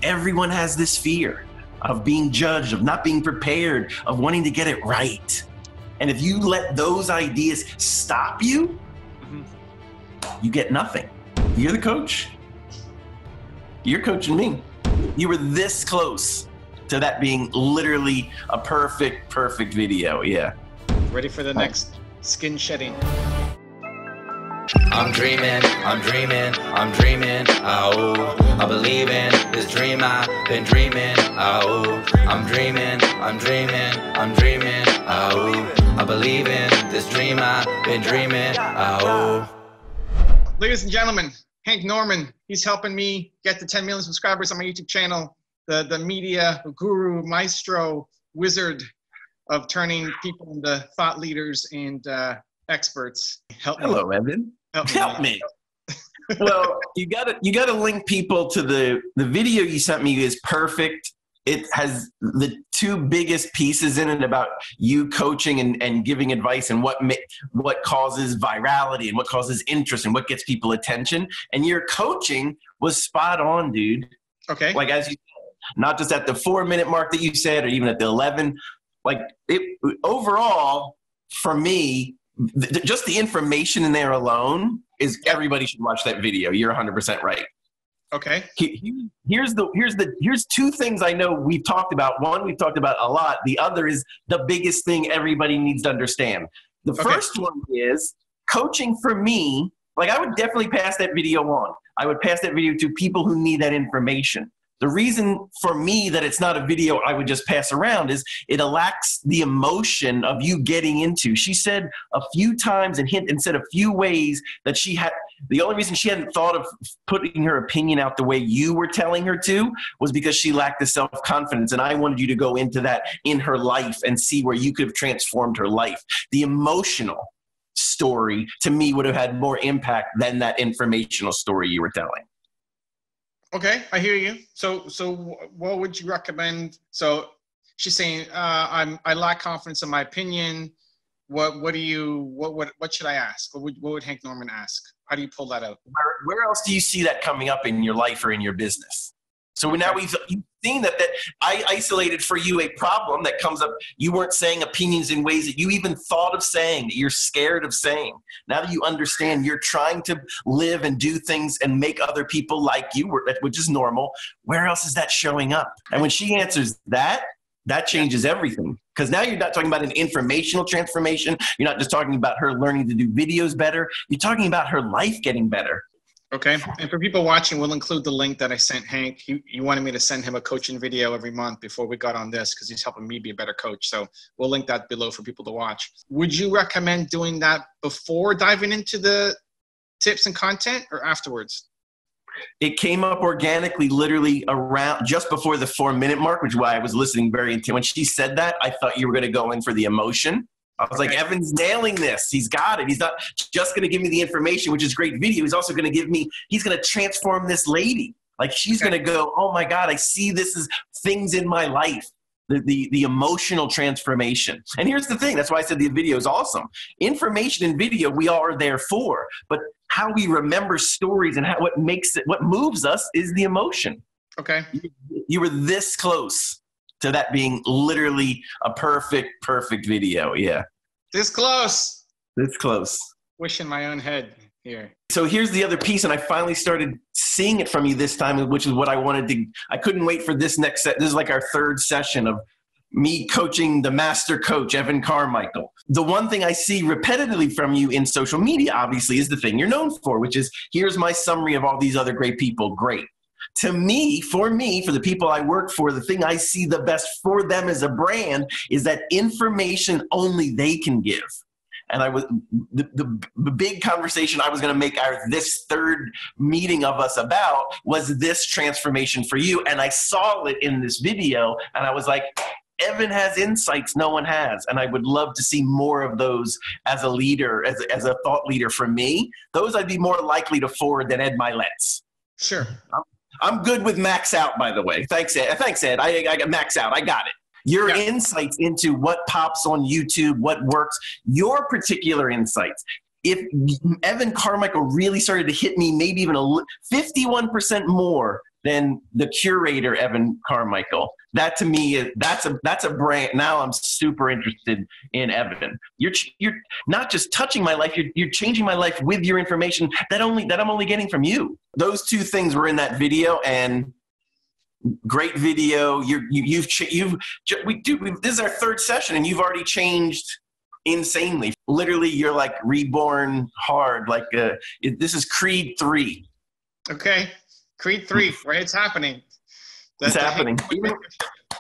Everyone has this fear of being judged, of not being prepared, of wanting to get it right. And if you let those ideas stop you, you get nothing. You're the coach. You're coaching me. You were this close to that being literally a perfect video. Yeah. Ready for the next skin shedding. I'm dreaming, oh, I believe in this dream I've been dreaming, oh, I'm dreaming, oh, I believe in this dream I've been dreaming, oh. Ladies and gentlemen, Hank Norman, he's helping me get to 10 million subscribers on my YouTube channel, the media guru, maestro, wizard of turning people into thought leaders and experts. Hello, Evan. Help me. Well, you gotta link people to the video you sent me is perfect. It has the two biggest pieces in it about you coaching and giving advice and what causes virality and what causes interest and what gets people attention. And your coaching was spot on, dude. Okay. Like, as you said, not just at the 4-minute mark that you said, or even at the 11. Like, it overall, for me, just the information in there alone is everybody should watch that video. You're 100% right. Okay. Here's two things I know we've talked about. One, we've talked about a lot. The other is the biggest thing everybody needs to understand. The first one is coaching for me. Like, I would definitely pass that video on. I would pass that video to people who need that information. The reason for me that it's not a video I would just pass around is it lacks the emotion of you getting into. She said a few times and said a few ways that the only reason she hadn't thought of putting her opinion out the way you were telling her to was because she lacked the self-confidence. And I wanted you to go into that in her life and see where you could have transformed her life. The emotional story to me would have had more impact than that informational story you were telling. Okay, I hear you. So what would you recommend? So she's saying, I lack confidence in my opinion. What should I ask? What would Hank Norman ask? How do you pull that out? Where else do you see that coming up in your life or in your business? So now you've seen that I isolated for you a problem that comes up. You weren't saying opinions in ways that you even thought of saying, that you're scared of saying. Now that you understand you're trying to live and do things and make other people like you, which is normal, where else is that showing up? And when she answers that changes everything. Because now you're not talking about an informational transformation. You're not just talking about her learning to do videos better. You're talking about her life getting better. Okay. And for people watching, we'll include the link that I sent Hank. He wanted me to send him a coaching video every month before we got on this because he's helping me be a better coach. So we'll link that below for people to watch. Would you recommend doing that before diving into the tips and content or afterwards? It came up organically, literally around just before the 4-minute mark, which is why I was listening very intently. When she said that, I thought you were going to go in for the emotion. I was like, Evan's nailing this. He's got it. He's not just going to give me the information, which is great video. He's also going to he's going to transform this lady. Like, she's going to go, oh my God, I see this as things in my life. The emotional transformation. And here's the thing. That's why I said the video is awesome. Information and video, we all are there for. But how we remember stories and what moves us is the emotion. Okay. You were this close to that being literally a perfect video. Yeah. This close. This close. Wishing my own head here. So here's the other piece, and I finally started seeing it from you this time, which is what I wanted to. I couldn't wait for this next set. This is like our third session of me coaching the master coach, Evan Carmichael. The one thing I see repetitively from you in social media, obviously, is the thing you're known for, which is, here's my summary of all these other great people. Great. To me, for the people I work for, the thing I see the best for them as a brand is that information only they can give. And the big conversation I was going to make this third meeting of us about was this transformation for you. And I saw it in this video, and I was like, Evan has insights no one has. And I would love to see more of those as a leader, as a thought leader for me. Those I'd be more likely to forward than Ed Milet's. Sure. I'm good with max out, by the way. Thanks, Ed. I got max out. I got it. Your insights into what pops on YouTube, what works, your particular insights. If Evan Carmichael really started to hit me maybe even 51% more than the curator, Evan Carmichael. That to me is that's a brand. Now I'm super interested in Evan. You're not just touching my life. You're changing my life with your information that I'm only getting from you. Those two things were in that video, and great video. This is our third session, and you've already changed insanely. Literally, you're like reborn hard. Like this is Creed 3. Okay, Creed 3, right? It's happening. It's happening.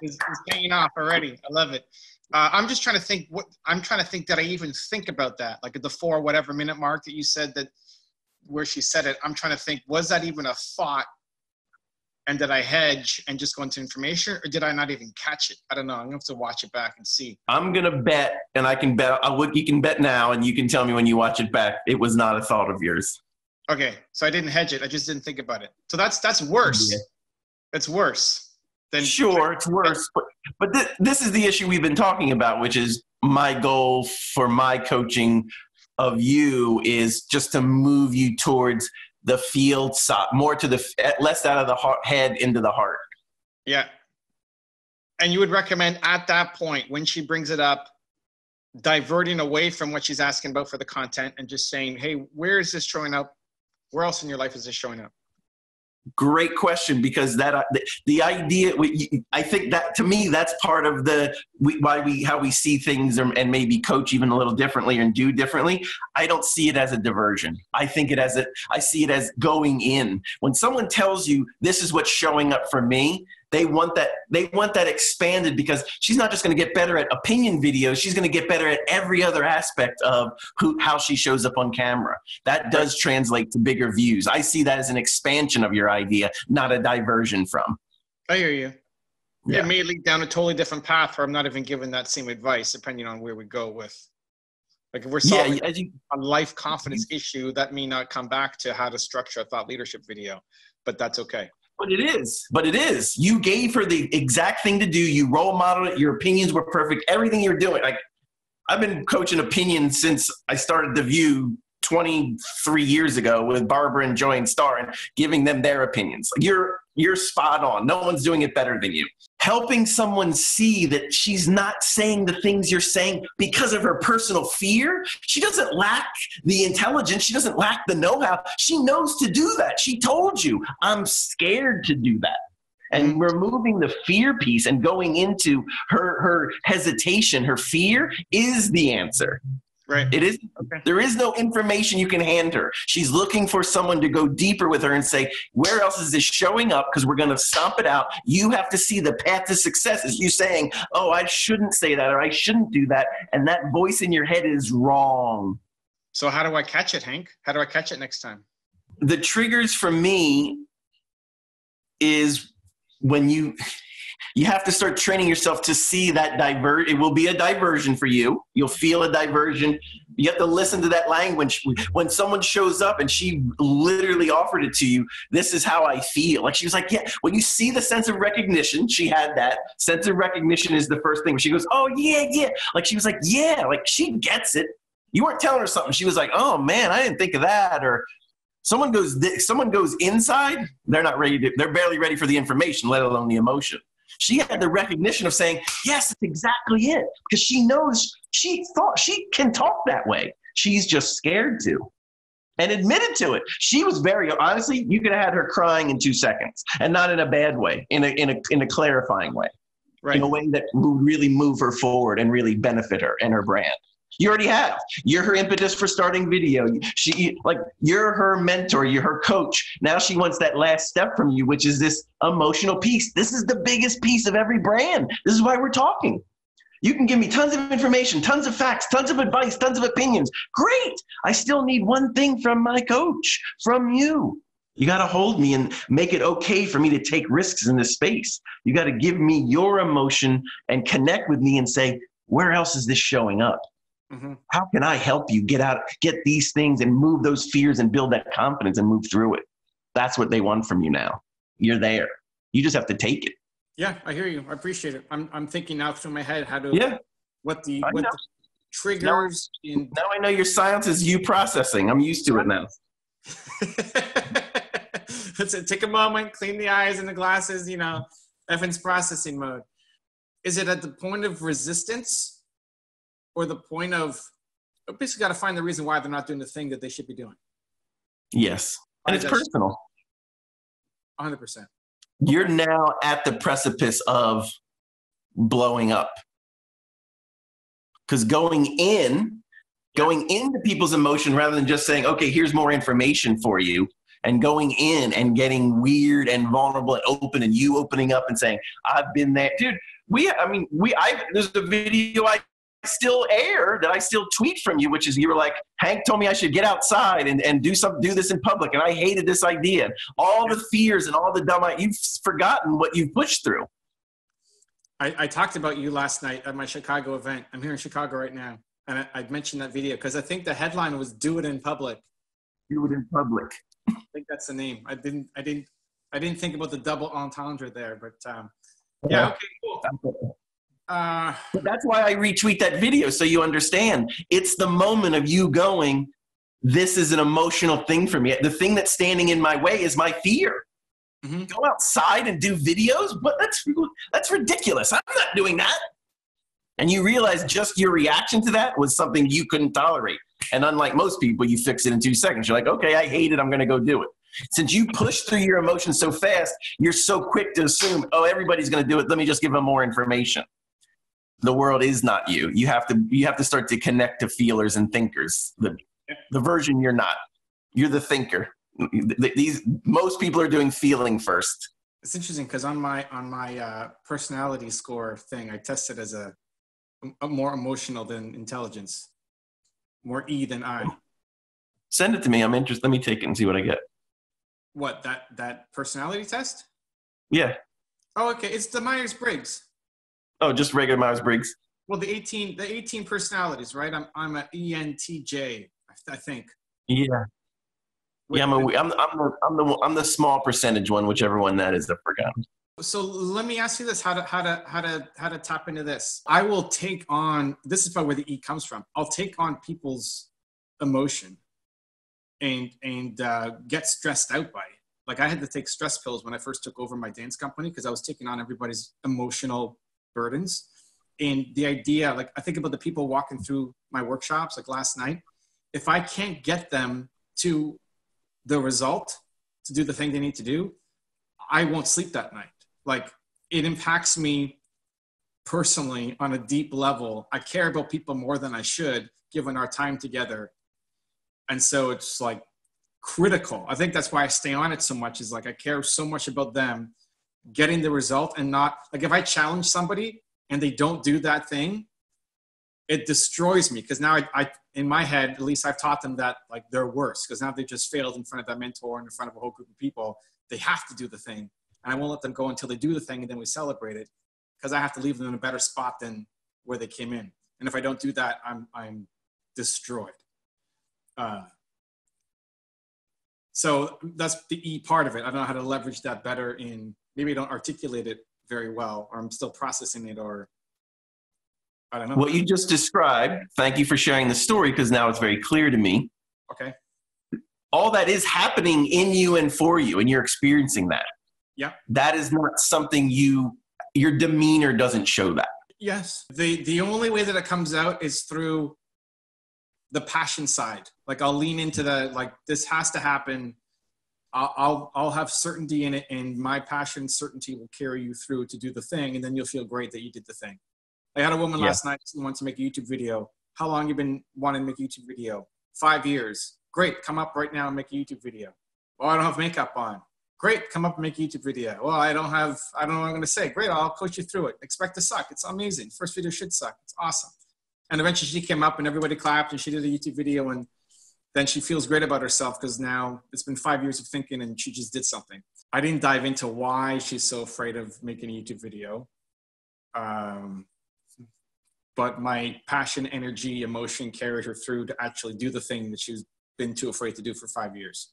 It's paying off already. I love it. I'm just trying to think. Did I even think about that? Like at the 4 whatever minute mark that you said that, where she said it. I'm trying to think. Was that even a thought? And did I hedge and just go into information, or did I not even catch it? I don't know. I'm gonna have to watch it back and see. I'm gonna bet, and I can bet. You can bet now, and you can tell me when you watch it back. It was not a thought of yours. Okay, so I didn't hedge it. I just didn't think about it. So that's worse. Yeah. It's worse. Sure, it's worse. But this is the issue we've been talking about, which is my goal for my coaching of you is just to move you towards the field side, more to the less out of the head into the heart. Yeah. And you would recommend at that point when she brings it up, diverting away from what she's asking about for the content and just saying, hey, where is this showing up? Where else in your life is this showing up? Great question, because that the idea, I think that to me that's part of how we see things and maybe coach even a little differently and do differently. I don't see it as a diversion. I see it as going in. When someone tells you this is what's showing up for me, they want that expanded, because she's not just going to get better at opinion videos. She's going to get better at every other aspect of how she shows up on camera. That does translate to bigger views. I see that as an expansion of your idea, not a diversion from. I hear you. Yeah. It may lead down a totally different path where I'm not even giving that same advice, depending on where we go with. Like if we're solving a life confidence issue, that may not come back to how to structure a thought leadership video, but that's okay. But it is. You gave her the exact thing to do. You role modeled it. Your opinions were perfect. Everything you're doing. Like, I've been coaching opinions since I started The View 23 years ago with Barbara and Joy and Star, and giving them their opinions. You're spot on. No one's doing it better than you. Helping someone see that she's not saying the things you're saying because of her personal fear. She doesn't lack the intelligence. She doesn't lack the know-how. She knows to do that. She told you, I'm scared to do that. And removing the fear piece and going into her hesitation, her fear is the answer. Right. It is. Okay. There is no information you can hand her. She's looking for someone to go deeper with her and say, where else is this showing up? Because we're going to stomp it out. You have to see the path to success is you saying, oh, I shouldn't say that, or I shouldn't do that. And that voice in your head is wrong. So how do I catch it, Hank? How do I catch it next time? The triggers for me is when you have to start training yourself to see that it will be a diversion for you. You'll feel a diversion. You have to listen to that language. When someone shows up and she literally offered it to you, this is how I feel. Like she was like, yeah, when you see the sense of recognition, she had that. Sense of recognition is the first thing. She goes, oh, yeah, yeah. Like she was like, yeah, like she gets it. You weren't telling her something. She was like, oh, man, I didn't think of that. Or someone goes inside, they're barely ready for the information, let alone the emotion. She had the recognition of saying, yes, that's exactly it. Because she knows, she thought she can talk that way. She's just scared to. And admitted to it. She was very, honestly, you could have had her crying in 2 seconds. And not in a bad way, in a clarifying way. Right. In a way that would really move her forward and really benefit her and her brand. You already have. You're her impetus for starting video. You're her mentor. You're her coach. Now she wants that last step from you, which is this emotional piece. This is the biggest piece of every brand. This is why we're talking. You can give me tons of information, tons of facts, tons of advice, tons of opinions. Great. I still need one thing from my coach, from you. You got to hold me and make it okay for me to take risks in this space. You got to give me your emotion and connect with me and say, where else is this showing up? Mm-hmm. How can I help you get these things and move those fears and build that confidence and move through it? That's what they want from you now. You're there. You just have to take it. Yeah, I hear you. I appreciate it. I'm thinking now through my head how to what the triggers now I know your silence is you processing. I'm used to it now. That's it. Take a moment, clean the eyes and the glasses, you know, Evan's processing mode. Is it at the point of resistance or the point of, basically got to find the reason why they're not doing the thing that they should be doing? Yes. And it's personal. 100%. You're now at the precipice of blowing up. Because going into people's emotion rather than just saying, okay, here's more information for you, and going in and getting weird and vulnerable and open, and you opening up and saying, I've been there. Dude, there's a video I still air that I still tweet from you, which is you were like, Hank told me I should get outside and do this in public, and I hated this idea. All the fears and all the you've forgotten what you've pushed through. I talked about you last night at my Chicago event. I'm here in Chicago right now. And I mentioned that video because I think the headline was "Do It in Public." Do it in public. I think that's the name. I didn't think about the double entendre there, but yeah. Okay, cool. But that's why I retweet that video, so you understand. It's the moment of you going, this is an emotional thing for me. The thing that's standing in my way is my fear. Mm-hmm. Go outside and do videos? But that's ridiculous. I'm not doing that. And you realize just your reaction to that was something you couldn't tolerate. And unlike most people, you fix it in 2 seconds. You're like, okay, I hate it. I'm going to go do it. Since you push through your emotions so fast, you're so quick to assume, oh, everybody's going to do it. Let me just give them more information. The world is not you. You have to start to connect to feelers and thinkers. The version you're not. You're the thinker. Most people are doing feeling first. It's interesting because on my personality score thing, I tested as a more emotional than intelligence, more E than I. Send it to me. I'm interested. Let me take it and see what I get. What, that personality test? Yeah. Oh, okay. It's the Myers-Briggs. Oh, just regular Myers-Briggs. Well, the 18 personalities, right? I'm an ENTJ, I think. Yeah. Yeah, I'm the small percentage one, whichever one that is. I forgot. So let me ask you this: how to tap into this? I will take on. This is probably where the E comes from. I'll take on people's emotion, and get stressed out by it. Like I had to take stress pills when I first took over my dance company because I was taking on everybody's emotional burdens. And the idea, like I think about the people walking through my workshops, like last night. If I can't get them to the result, to do the thing they need to do, I won't sleep that night. Like it impacts me personally on a deep level. I care about people more than I should, given our time together. And so it's like critical. I think that's why I stay on it so much, is like I care so much about them getting the result, and not like if I challenge somebody and they don't do that thing, it destroys me. Because now I in my head, at least I've taught them that like they're worse, because now they've just failed in front of that mentor and in front of a whole group of people. They have to do the thing. And I won't let them go until they do the thing, and then we celebrate it, because I have to leave them in a better spot than where they came in. And if I don't do that, I'm destroyed. So that's the E part of it. I don't know how to leverage that better in, maybe I don't articulate it very well, or I'm still processing it, or I don't know. What you just described, thank you for sharing the story, because now it's very clear to me. Okay. All that is happening in you and for you, and you're experiencing that. Yeah. That is not something your demeanor doesn't show that. Yes. The only way that it comes out is through the passion side. Like I'll lean into like, this has to happen. I'll have certainty in it, and my passion certainty will carry you through to do the thing. And then you'll feel great that you did the thing. I had a woman last night who wants to make a YouTube video. How long you been wanting to make a YouTube video? 5 years. Great. Come up right now and make a YouTube video. Well, I don't have makeup on. Great. Come up and make a YouTube video. Well, I don't know what I'm going to say. Great. I'll coach you through it. Expect to suck. It's amazing. First video should suck. It's awesome. And eventually she came up and everybody clapped and she did a YouTube video, and then she feels great about herself because now it's been 5 years of thinking and she just did something. I didn't dive into why she's so afraid of making a YouTube video. But my passion, energy, emotion carried her through to actually do the thing that she's been too afraid to do for 5 years.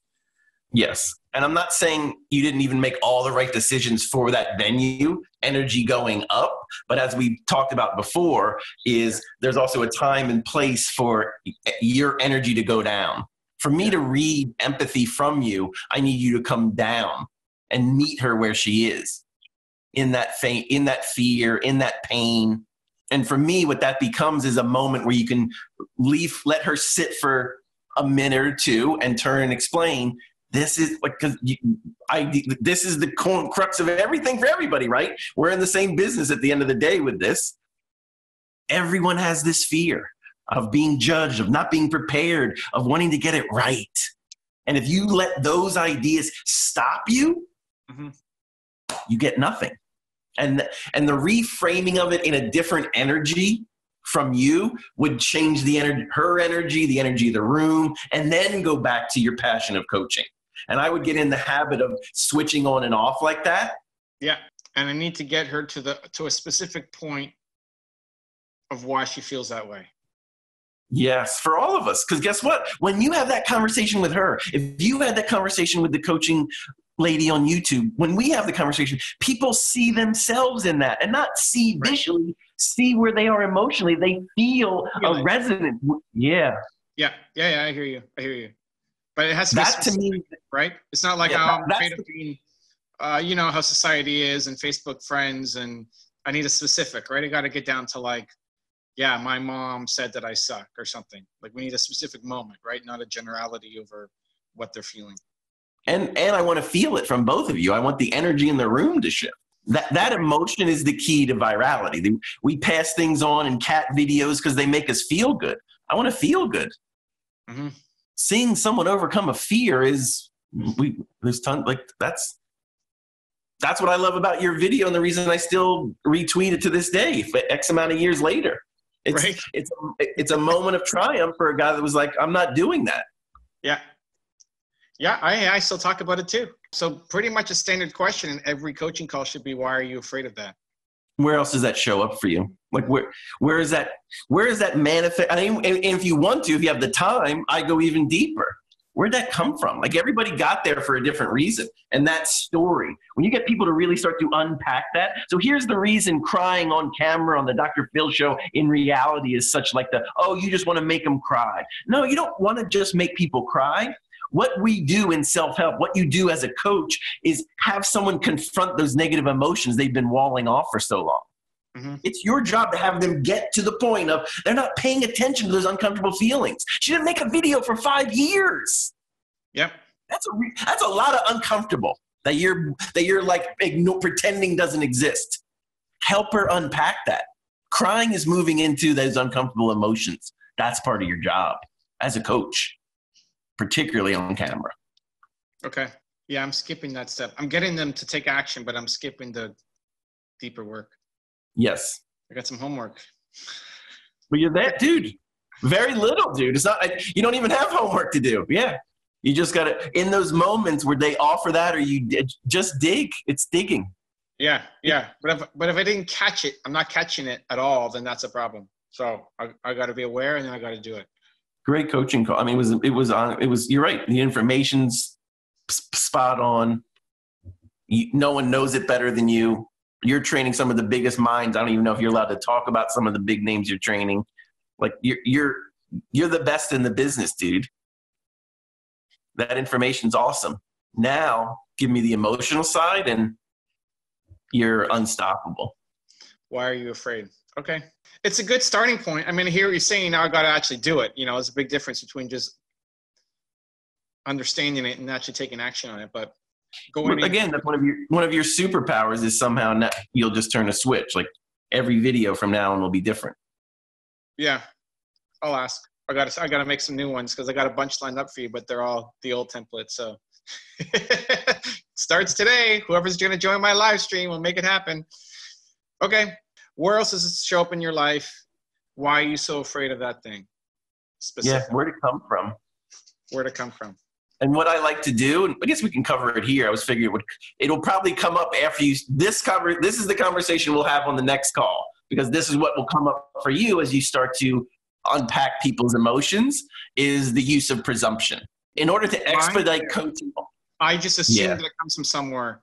Yes. And I'm not saying you didn't even make all the right decisions for that venue, energy going up. But as we talked about before, there's also a time and place for your energy to go down. For me to read empathy from you, I need you to come down and meet her where she is, in that in that fear, in that pain. And for me, what that becomes is a moment where you can let her sit for a minute or two and turn and explain, this is because this is the crux of everything for everybody, right? We're in the same business at the end of the day with this. Everyone has this fear of being judged, of not being prepared, of wanting to get it right. And if you let those ideas stop you, you get nothing. And the reframing of it in a different energy from you would change the energy, her energy, the energy of the room, and then go back to your passion of coaching. And I would get in the habit of switching on and off like that. Yeah. And I need to get her to a specific point of why she feels that way. Yes, for all of us. Because guess what? When you have that conversation with her, if you had that conversation with the coaching lady on YouTube, when we have the conversation, people see themselves in that, and not see visually, see where they are emotionally. They feel a resonance. Yeah. Yeah. I hear you. But it has to be that specific, to me, right? It's not like I'm afraid of being, you know how society is and Facebook friends, and I need a specific, right? I got to get down to like, yeah, my mom said that I suck or something. Like we need a specific moment, right? Not a generality over what they're feeling. And I want to feel it from both of you. I want the energy in the room to shift. That emotion is the key to virality. We pass things on in cat videos because they make us feel good. I want to feel good. Mm-hmm. Seeing someone overcome a fear is there's tons like that's what I love about your video, and the reason I still retweet it to this day, X amount of years later. It's a moment of triumph for a guy that was like, I'm not doing that. Yeah. Yeah, I still talk about it too. So pretty much a standard question in every coaching call should be, why are you afraid of that? Where else does that show up for you? Like where is that manifest? I mean, and if you want to, if you have the time, I go even deeper. Where'd that come from? Like everybody got there for a different reason. And that story, when you get people to really start to unpack that. So here's the reason crying on camera on the Dr. Phil show in reality is such like you just want to make them cry. No, you don't want to just make people cry. What we do in self-help, what you do as a coach is have someone confront those negative emotions they've been walling off for so long. Mm-hmm. It's your job to have them get to the point of they're not paying attention to those uncomfortable feelings. She didn't make a video for 5 years. Yep. That's a lot of uncomfortable that you're like pretending doesn't exist. Help her unpack that. Crying is moving into those uncomfortable emotions. That's part of your job as a coach, particularly on camera. Okay. Yeah, I'm skipping that step. I'm getting them to take action, but I'm skipping the deeper work. Yes. I got some homework. But you're there, dude. Very little, dude. It's not, you don't even have homework to do. Yeah. You just got to, in those moments where they offer that, or you just dig. It's digging. Yeah. But if I didn't catch it, I'm not catching it at all, then that's a problem. So I got to be aware, and then I got to do it. Great coaching call. I mean, you're right. The information's spot on. No one knows it better than you. You're training some of the biggest minds. I don't even know if you're allowed to talk about some of the big names you're training. Like you're the best in the business, dude. That information's awesome. Now give me the emotional side and you're unstoppable. Why are you afraid? Okay. It's a good starting point. I mean, I hear what you're saying. Now I got to actually do it. You know, there's a big difference between just understanding it and actually taking action on it. But again, that's one of your superpowers is somehow you'll just turn a switch. Like every video from now on will be different. Yeah. I'll ask. I got to make some new ones because I got a bunch lined up for you, but they're all the old templates. So starts today. Whoever's going to join my live stream will make it happen. Okay. Where else does it show up in your life? Why are you so afraid of that thing? Yeah, where'd it come from? Where'd it come from? And what I like to do, and I guess we can cover it here. I was figuring it'll probably come up after this is the conversation we'll have on the next call, because this is what will come up for you as you start to unpack people's emotions, is the use of presumption. In order to expedite coaching. I just assume that it comes from somewhere.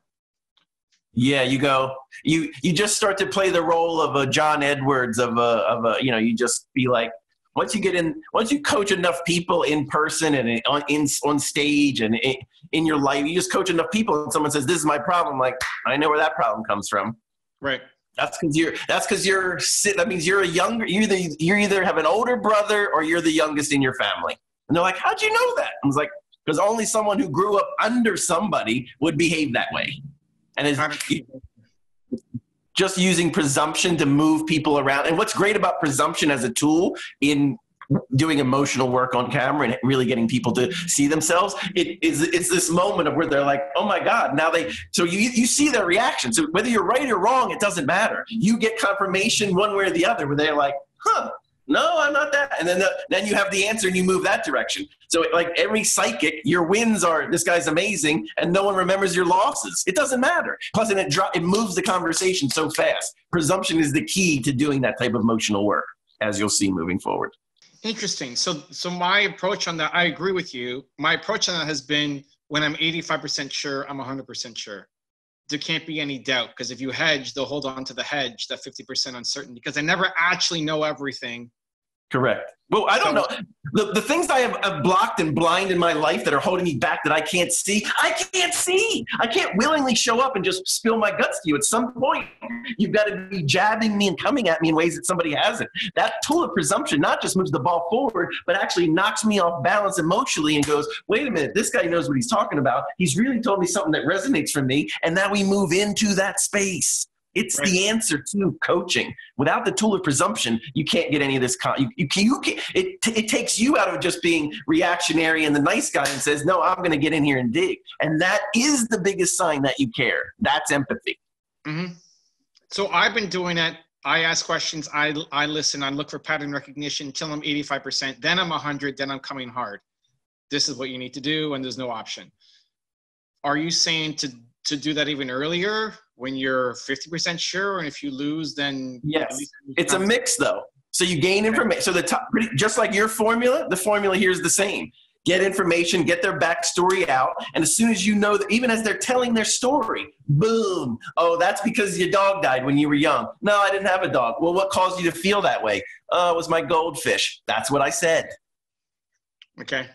Yeah, you just start to play the role of a John Edwards you just be like, once you coach enough people in person and on stage and in your life, you just coach enough people and someone says, this is my problem. Like, I know where that problem comes from. Right. That means you either have an older brother or you're the youngest in your family. And they're like, how'd you know that? I was like, because only someone who grew up under somebody would behave that way. And it's just using presumption to move people around. And what's great about presumption as a tool in doing emotional work on camera and really getting people to see themselves, it's this moment of where they're like, oh my God, so you see their reaction. So whether you're right or wrong, it doesn't matter. You get confirmation one way or the other where they're like, no, I'm not that. And then you have the answer and you move that direction. So like every psychic, your wins are, this guy's amazing, and no one remembers your losses. It doesn't matter. Plus, it moves the conversation so fast. Presumption is the key to doing that type of emotional work, as you'll see moving forward. Interesting. So my approach on that, I agree with you. My approach on that has been, when I'm 85% sure, I'm 100% sure. There can't be any doubt, because if you hedge, they'll hold on to the hedge, that 50% uncertainty, because I never actually know everything. Correct. Well, I don't know. The things I have blocked and blind in my life that are holding me back that I can't see. I can't willingly show up and just spill my guts to you. At some point, you've got to be jabbing me and coming at me in ways that somebody hasn't. That tool of presumption not just moves the ball forward, but actually knocks me off balance emotionally and goes, wait a minute, this guy knows what he's talking about. He's really told me something that resonates for me. And now we move into that space. It's right. The answer to coaching. Without the tool of presumption, you can't get any of this. It takes you out of just being reactionary and the nice guy and says, no, I'm going to get in here and dig. And that is the biggest sign that you care. That's empathy. Mm-hmm. So I've been doing it. I ask questions. I listen. I look for pattern recognition until I'm 85%. Then I'm 100. Then I'm coming hard. This is what you need to do, and there's no option. Are you saying to do that even earlier when you're 50% sure, and if you lose, then yes, it's a mix though. So you gain information. So just like your formula, the formula here is the same. Get information, get their backstory out, and as soon as you know that, even as they're telling their story, boom! Oh, that's because your dog died when you were young. No, I didn't have a dog. Well, what caused you to feel that way? Oh, it was my goldfish. That's what I said. Okay.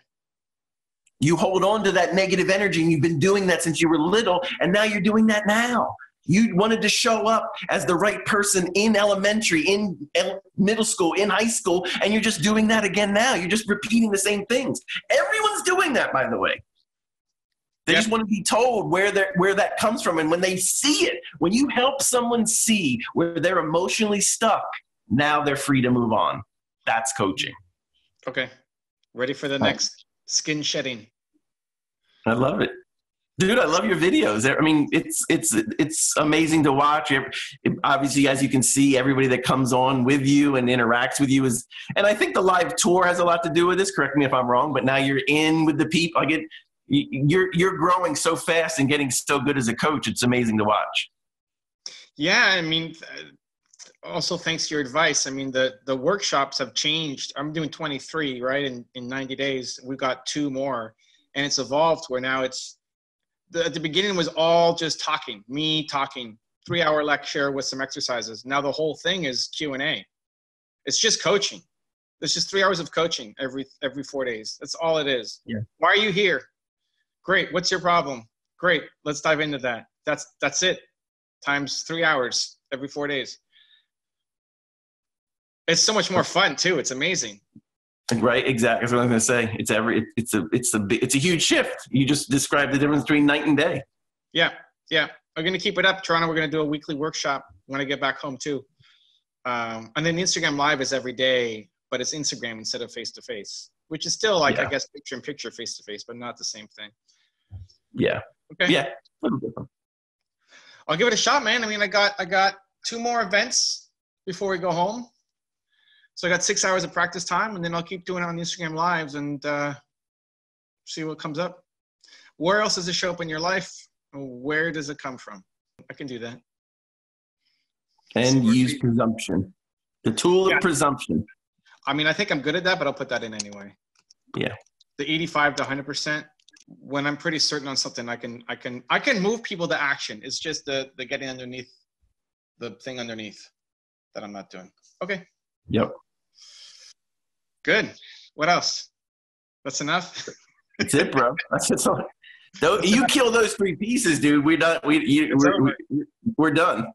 You hold on to that negative energy, and you've been doing that since you were little, and now you're doing that now. You wanted to show up as the right person in elementary, in middle school, in high school, and you're just doing that again now. You're just repeating the same things. Everyone's doing that, by the way. They just want to be told where that comes from. And when they see it, when you help someone see where they're emotionally stuck, now they're free to move on. That's coaching. Okay. Ready for the next skin shedding. I love it. Dude, I love your videos. I mean, it's amazing to watch. Obviously, as you can see, everybody that comes on with you and interacts with you is, and I think the live tour has a lot to do with this. Correct me if I'm wrong, but now you're in with the people. You're growing so fast and getting so good as a coach. It's amazing to watch. Yeah, I mean, also thanks to your advice. I mean, the workshops have changed. I'm doing 23, right? In 90 days, we got 2 more, and it's evolved where now it's, at the beginning was all just talking, me talking, 3-hour lecture with some exercises. Now the whole thing is Q&A. It's just coaching. It's just 3 hours of coaching every 4 days. That's all it is. Yeah. Why are you here? Great. What's your problem? Great. Let's dive into that. That's it. Times 3 hours every 4 days. It's so much more fun too. It's amazing. Right, exactly. That's what I was going to say. It's a huge shift. You just described the difference between night and day. Yeah. I'm going to keep it up, Toronto. We're going to do a weekly workshop when I get back home too. And then Instagram Live is every day, but it's Instagram instead of face-to-face, which is still I guess picture-in-picture face-to-face, but not the same thing. Yeah. Okay. Yeah. A little different. I'll give it a shot, man. I mean, I got 2 more events before we go home. So I got 6 hours of practice time, and then I'll keep doing it on Instagram Lives and see what comes up. Where else does it show up in your life? Where does it come from? I can do that. And use presumption. The tool of presumption. I mean, I think I'm good at that, but I'll put that in anyway. Yeah. The 85 to 100%. When I'm pretty certain on something, I can move people to action. It's just the getting underneath the thing underneath that I'm not doing. Okay. Yep. Good. What else? That's enough? That's it, bro. That's just all. You kill those 3 pieces, dude. We're done. We're done.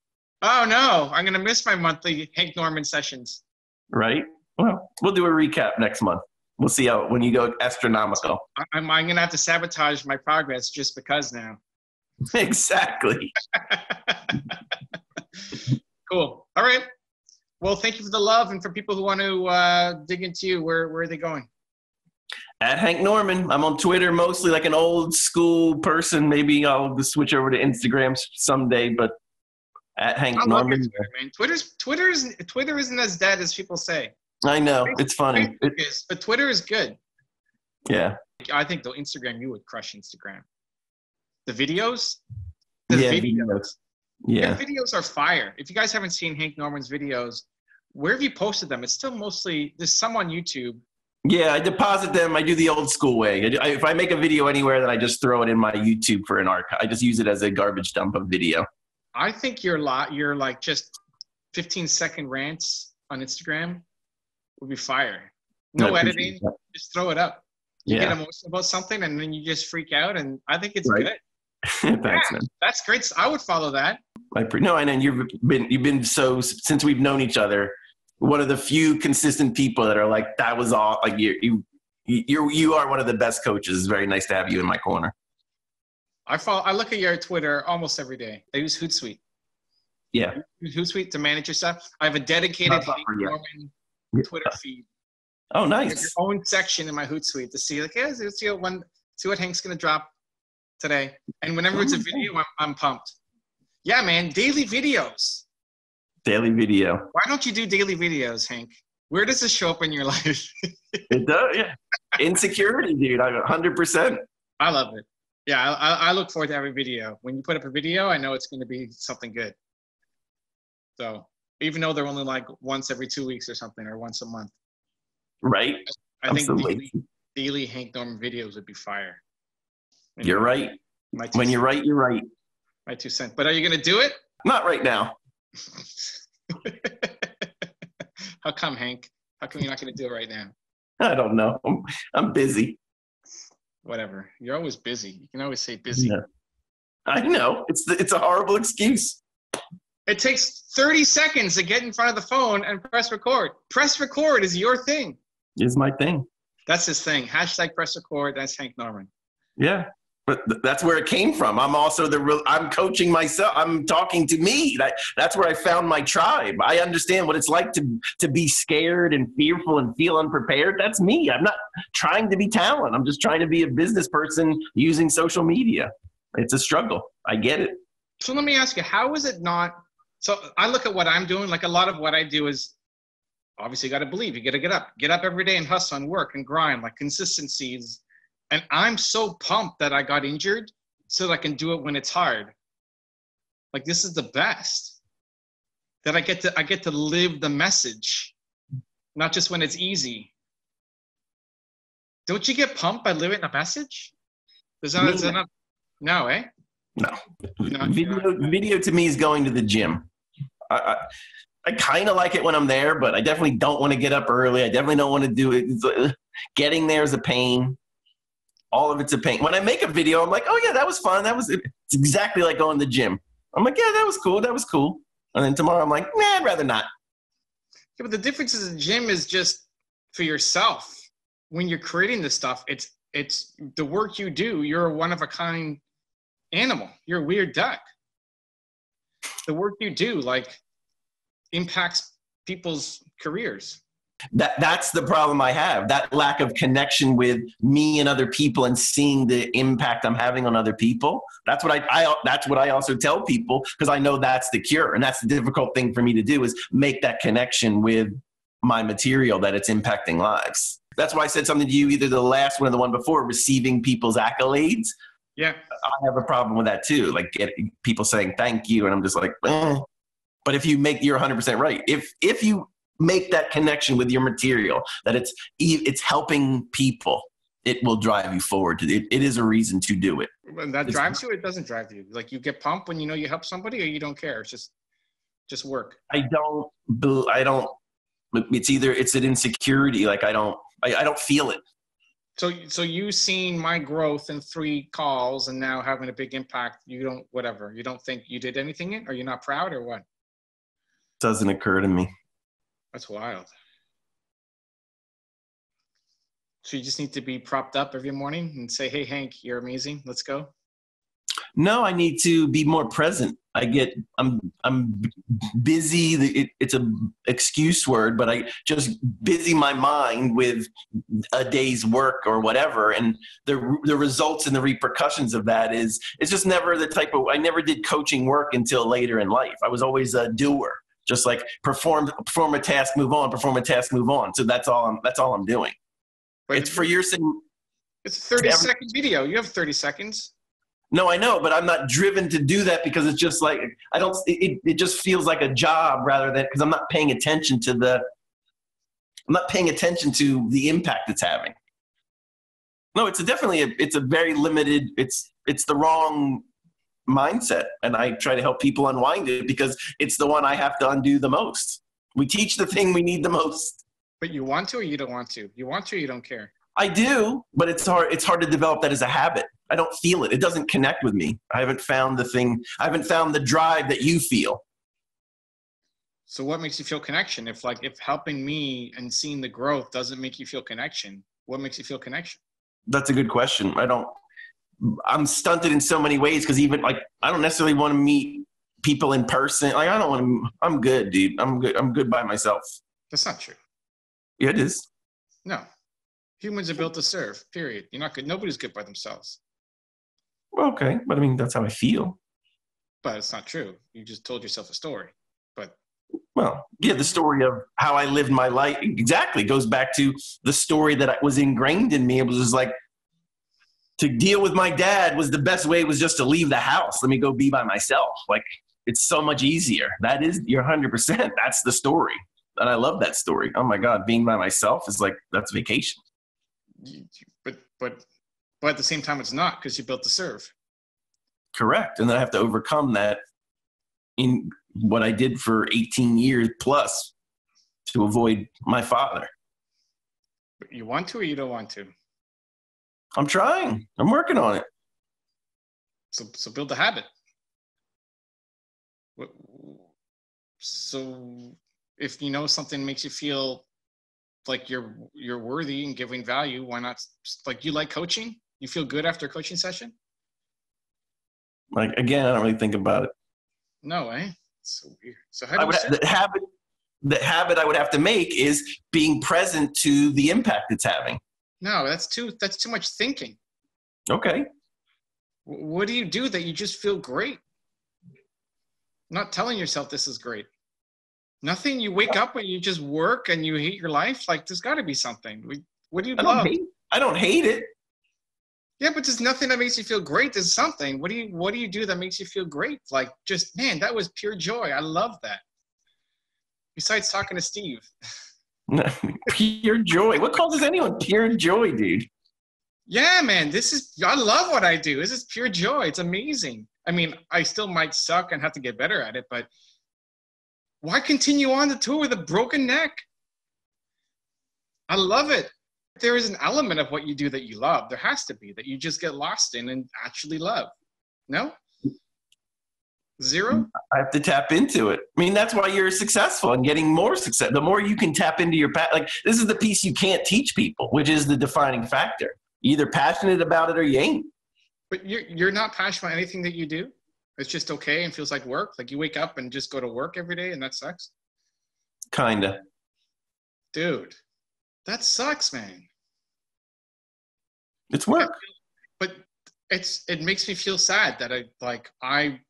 Oh, no. I'm going to miss my monthly Hank Norman sessions. Right? Well, we'll do a recap next month. We'll see when you go astronomical. I'm going to have to sabotage my progress just because now. Exactly. Cool. All right. Well, thank you for the love. And for people who want to dig into you, where are they going? At Hank Norman. I'm on Twitter mostly like an old school person. Maybe I'll just switch over to Instagram someday, but at Hank Norman. Twitter, man. Twitter isn't as dead as people say. I know. It's funny. But Twitter is good. Yeah. I think though Instagram, you would crush Instagram. The videos? Videos. Yeah. The videos are fire. If you guys haven't seen Hank Norman's videos, where have you posted them? It's still mostly, there's some on YouTube. Yeah, I deposit them. I do the old school way. If I make a video anywhere, then I just throw it in my YouTube for an archive. I just use it as a garbage dump of video. I think you're like just 15-second rants on Instagram would be fire. No editing, just throw it up. You get emotional about something and then you just freak out, and I think it's good. Thanks, man. That's great. I would follow that. No, and you've been so, since we've known each other, one of the few consistent people that are like, that was all, like you are one of the best coaches. It's very nice to have you in my corner. I look at your Twitter almost every day. I use Hootsuite. Yeah. Hootsuite to manage your stuff. I have a dedicated Norman Twitter feed. Oh, nice. There's your own section in my Hootsuite to see, like, see what Hank's going to drop today. And whenever it's a video, I'm pumped. Yeah, man. Daily videos. Daily video. Why don't you do daily videos, Hank? Where does this show up in your life? It does, yeah. Insecurity, dude. 100%. I love it. Yeah, I look forward to every video. When you put up a video, I know it's going to be something good. So even though they're only like once every 2 weeks or something, or once a month. Right. I think daily Hank Norman videos would be fire. You're right. When you're right, you're right. My 2 cents. But are you going to do it? Not right now. How come, Hank? How come you're not going to do it right now? I don't know. I'm busy. Whatever. You're always busy. You can always say busy. Yeah. I know. It's a horrible excuse. It takes 30 seconds to get in front of the phone and press record. Press record is your thing. Is my thing. That's his thing. # press record. That's Hank Norman. Yeah. But that's where it came from. I'm also I'm coaching myself. I'm talking to me. That's where I found my tribe. I understand what it's like to be scared and fearful and feel unprepared. That's me. I'm not trying to be talent. I'm just trying to be a business person using social media. It's a struggle. I get it. So let me ask you, how is it not? So I look at what I'm doing. Like a lot of what I do is obviously you got to believe. You got to get up every day and hustle and work and grind. Like consistency is. And I'm so pumped that I got injured so that I can do it when it's hard. Like this is the best. That I get to live the message, not just when it's easy. Don't you get pumped by living the message? No, eh? No. Video to me is going to the gym. I kind of like it when I'm there, but I definitely don't want to get up early. I definitely don't want to do it. Getting there is a pain. All of it's a pain. When I make a video, I'm like, oh yeah, that was fun. It's exactly like going to the gym. I'm like, yeah, that was cool. And then tomorrow I'm like, nah, I'd rather not. Yeah, but the difference in the gym is just for yourself. When you're creating this stuff, it's the work you do. You're a one-of-a-kind animal. You're a weird duck. The work you do, like, impacts people's careers. That's the problem I have. That lack of connection with me and other people and seeing the impact I'm having on other people. That's what I also tell people, because I know that's the cure. And that's the difficult thing for me to do, is make that connection with my material, that it's impacting lives. That's why I said something to you, either the last one or the one before, receiving people's accolades. Yeah. I have a problem with that too. Like people saying thank you. And I'm just like, eh. But if you you're 100% right. If you make that connection with your material, that it's helping people, it will drive you forward. It is a reason to do it. When that drives you, it doesn't drive you. Like you get pumped when you know you help somebody, or you don't care. It's just work. I don't It's an insecurity. Like I don't feel it. So you seen my growth in 3 calls and now having a big impact. You don't think you did anything in? Are you not proud or what? Doesn't occur to me. That's wild. So you just need to be propped up every morning and say, hey, Hank, you're amazing. Let's go. No, I need to be more present. I'm busy. It's a excuse word, but I just busy my mind with a day's work or whatever. And the results and the repercussions of that it's just never the type of, I never did coaching work until later in life. I was always a doer, just like perform a task, move on, perform a task, move on. So that's all I'm doing. But it's for your saying. It's a 30-second video. You have 30 seconds. No, I know, but I'm not driven to do that because it's just like, it just feels like a job rather than, because I'm not paying attention to the impact it's having. No, it's a very limited, it's the wrong mindset. And I try to help people unwind it because it's the one I have to undo the most. We teach the thing we need the most. But you want to or you don't want to? You want to or you don't care? I do, but it's hard to develop that as a habit. I don't feel it. It doesn't connect with me. I haven't found the drive that you feel. So what makes you feel connection? If helping me and seeing the growth doesn't make you feel connection, what makes you feel connection? That's a good question. I'm stunted in so many ways because even like, I don't necessarily want to meet people in person. Like I'm good, dude. I'm good by myself. That's not true. Yeah, it is. No. Humans are built to serve, period. You're not good. Nobody's good by themselves. Well, okay. But I mean, that's how I feel. But it's not true. You just told yourself a story. Well, yeah, the story of how I lived my life exactly goes back to the story that was ingrained in me. It was just like, to deal with my dad was the best way was just to leave the house. Let me go be by myself. Like, it's so much easier. You're 100%. That's the story. And I love that story. Oh my God, being by myself is like, that's vacation. But at the same time, it's not because you built to serve. Correct. And then I have to overcome that in what I did for 18 years plus to avoid my father. But you want to or you don't want to? I'm trying. I'm working on it. So build the habit. So if you know something makes you feel like you're worthy and giving value, why not? Like, you like coaching? You feel good after a coaching session? Like, again, I don't really think about it. No, eh? It's so weird. So how do you the habit I would have to make is being present to the impact it's having. No, that's too much thinking. Okay. What do you do that you just feel great? Not telling yourself this is great. Nothing. You wake up and you just work and you hate your life. Like, there's got to be something. What do you love? I don't hate it. Yeah, but there's nothing that makes you feel great. There's something. What do you do that makes you feel great? Like, just, man, that was pure joy. I love that. Besides talking to Steve. Pure joy. What causes anyone pure joy, dude? Yeah, man, I love what I do. This is pure joy. It's amazing. I mean, I still might suck and have to get better at it, but why continue on the tour with a broken neck? I love it. There is an element of what you do that you love. There has to be, that you just get lost in and actually love. No? Zero? I have to tap into it. I mean, that's why you're successful and getting more success. The more you can tap into your like, this is the piece you can't teach people, which is the defining factor. You're either passionate about it or you ain't. But you're not passionate about anything that you do? It's just okay and feels like work? Like, you wake up and just go to work every day and that sucks? Kinda. Dude, that sucks, man. It's work. But it makes me feel sad that I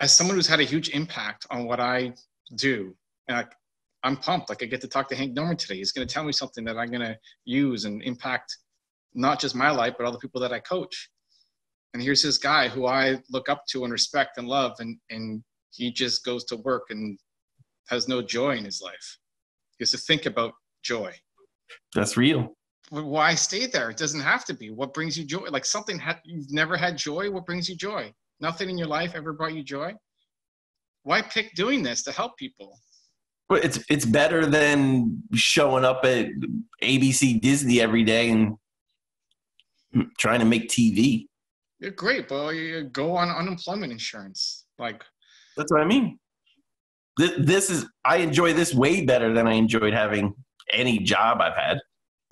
as someone who's had a huge impact on what I do, and I'm pumped. Like, I get to talk to Hank Norman today. He's going to tell me something that I'm going to use and impact not just my life, but all the people that I coach. And here's this guy who I look up to and respect and love, and he just goes to work and has no joy in his life. He has to think about joy. That's real. But why stay there? It doesn't have to be. What brings you joy? Like, you've never had joy? What brings you joy? Nothing in your life ever brought you joy? Why pick doing this to help people? Well, it's better than showing up at ABC Disney every day and trying to make TV. You're great, but you go on unemployment insurance. Like, that's what I mean. I enjoy this way better than I enjoyed having any job I've had.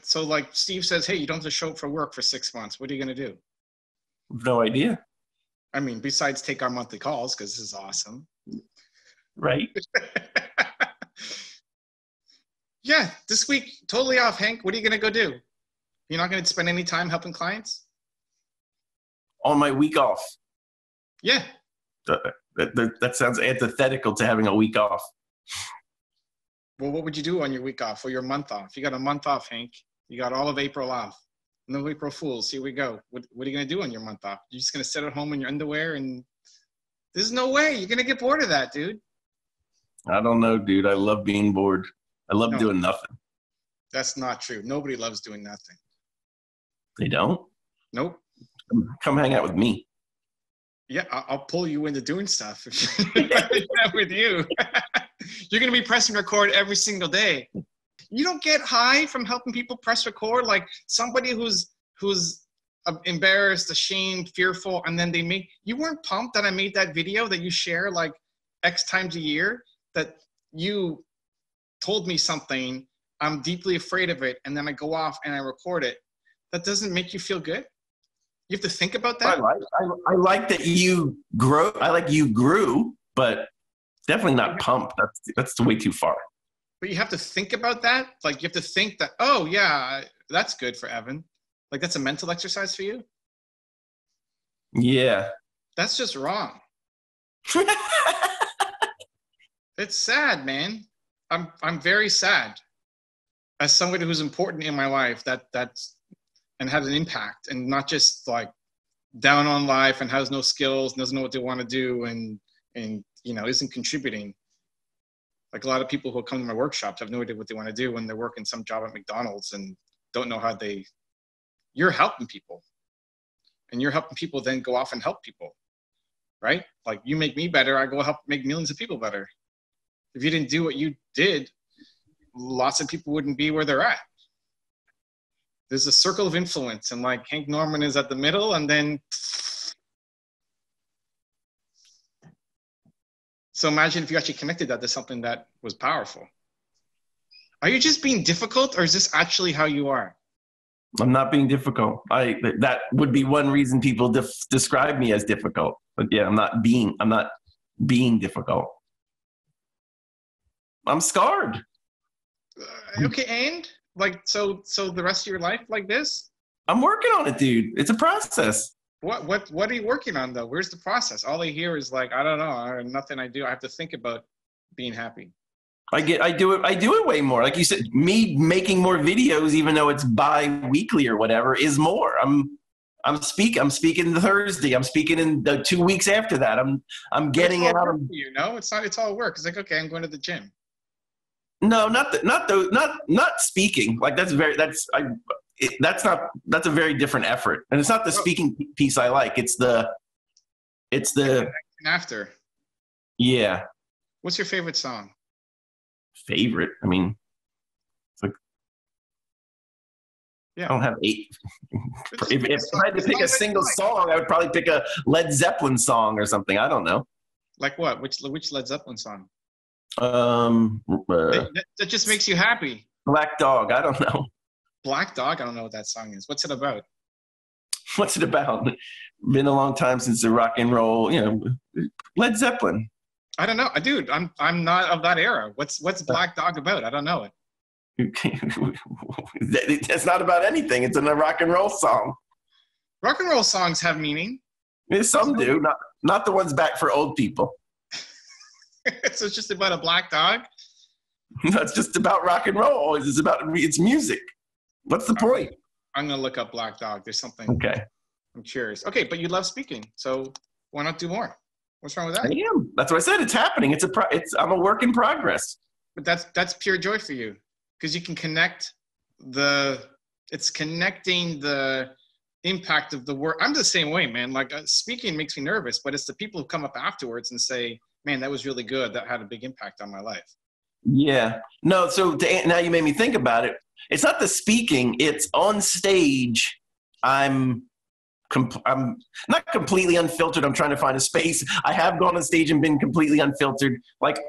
So like Steve says, hey, you don't have to show up for work for 6 months. What are you going to do? No idea. I mean, besides take our monthly calls, because this is awesome. Right. Yeah, this week, totally off, Hank. What are you going to go do? You're not going to spend any time helping clients? On my week off. Yeah. That sounds antithetical to having a week off. Well, what would you do on your week off or your month off? You got a month off, Hank. You got all of April off. No April Fools. Here we go. What are you going to do on your month off? You're just going to sit at home in your underwear and there's no way. You're going to get bored of that, dude. I don't know, dude. I love being bored. I love doing nothing. That's not true. Nobody loves doing nothing. They don't? Nope. Come hang out with me. Yeah, I'll pull you into doing stuff with you. You're going to be pressing record every single day. You don't get high from helping people press record, like somebody who's embarrassed, ashamed, fearful, and then you weren't pumped that I made that video that you share like X times a year, that you told me something, I'm deeply afraid of it, and then I go off and I record it. That doesn't make you feel good? You have to think about that? I like that you grow. I like you grew, but definitely not pumped. That's way too far. But you have to think about that. Like you have to think that, oh yeah, that's good for Evan. Like that's a mental exercise for you? Yeah. That's just wrong. It's sad, man. I'm very sad. As somebody who's important in my life, that's and has an impact, and not just like down on life and has no skills, doesn't know what they want to do, and isn't contributing. Like a lot of people who come to my workshops have no idea what they want to do when they're working some job at McDonald's and don't know how you're helping people, and you're helping people then go off and help people, right? Like you make me better, I go help make millions of people better. If you didn't do what you did, lots of people wouldn't be where they're at. There's a circle of influence, and like Hank Norman is at the middle, and then. So imagine if you actually connected that to something that was powerful. Are you just being difficult, or is this actually how you are? I'm not being difficult. That would be one reason people describe me as difficult. But yeah, I'm not being difficult. I'm scarred. Okay, and like so the rest of your life like this? I'm working on it, dude. It's a process. What are you working on though? Where's the process? All I hear is like, I don't know, nothing I do. I have to think about being happy. I do it way more. Like you said, me making more videos, even though it's bi-weekly or whatever, is more. I'm speaking Thursday. I'm speaking in the 2 weeks after that. I'm getting out of it's all work. It's like, okay, I'm going to the gym. No, not speaking. Like that's a very different effort. And it's not the speaking piece I like. It's the after. Yeah. What's your favorite song? Favorite? I mean, it's like, yeah. I don't have 8. If I had to pick a single song, I would probably pick a Led Zeppelin song or something. I don't know. Like what? Which Led Zeppelin song? That just makes you happy. Black Dog. I don't know. Black Dog? I don't know what that song is. What's it about? What's it about? Been a long time since the rock and roll, Led Zeppelin. I don't know. Dude, I'm not of that era. What's Black Dog about? I don't know it. It's not about anything. It's a rock and roll song. Rock and roll songs have meaning. Some do, not the ones back for old people. So it's just about a black dog? No, it's just about rock and roll. It's music. What's the point? I'm going to look up Black Dog. There's something. Okay. I'm curious. Okay, but you love speaking. So why not do more? What's wrong with that? I am. That's what I said. It's happening. I'm a work in progress. But that's pure joy for you, because you can connect it's connecting the impact of the work. I'm the same way, man. Like speaking makes me nervous, but it's the people who come up afterwards and say, man, that was really good. That had a big impact on my life. Yeah. No, so now you made me think about it. It's not the speaking, it's on stage. I'm not completely unfiltered. I'm trying to find a space. I have gone on stage and been completely unfiltered. Like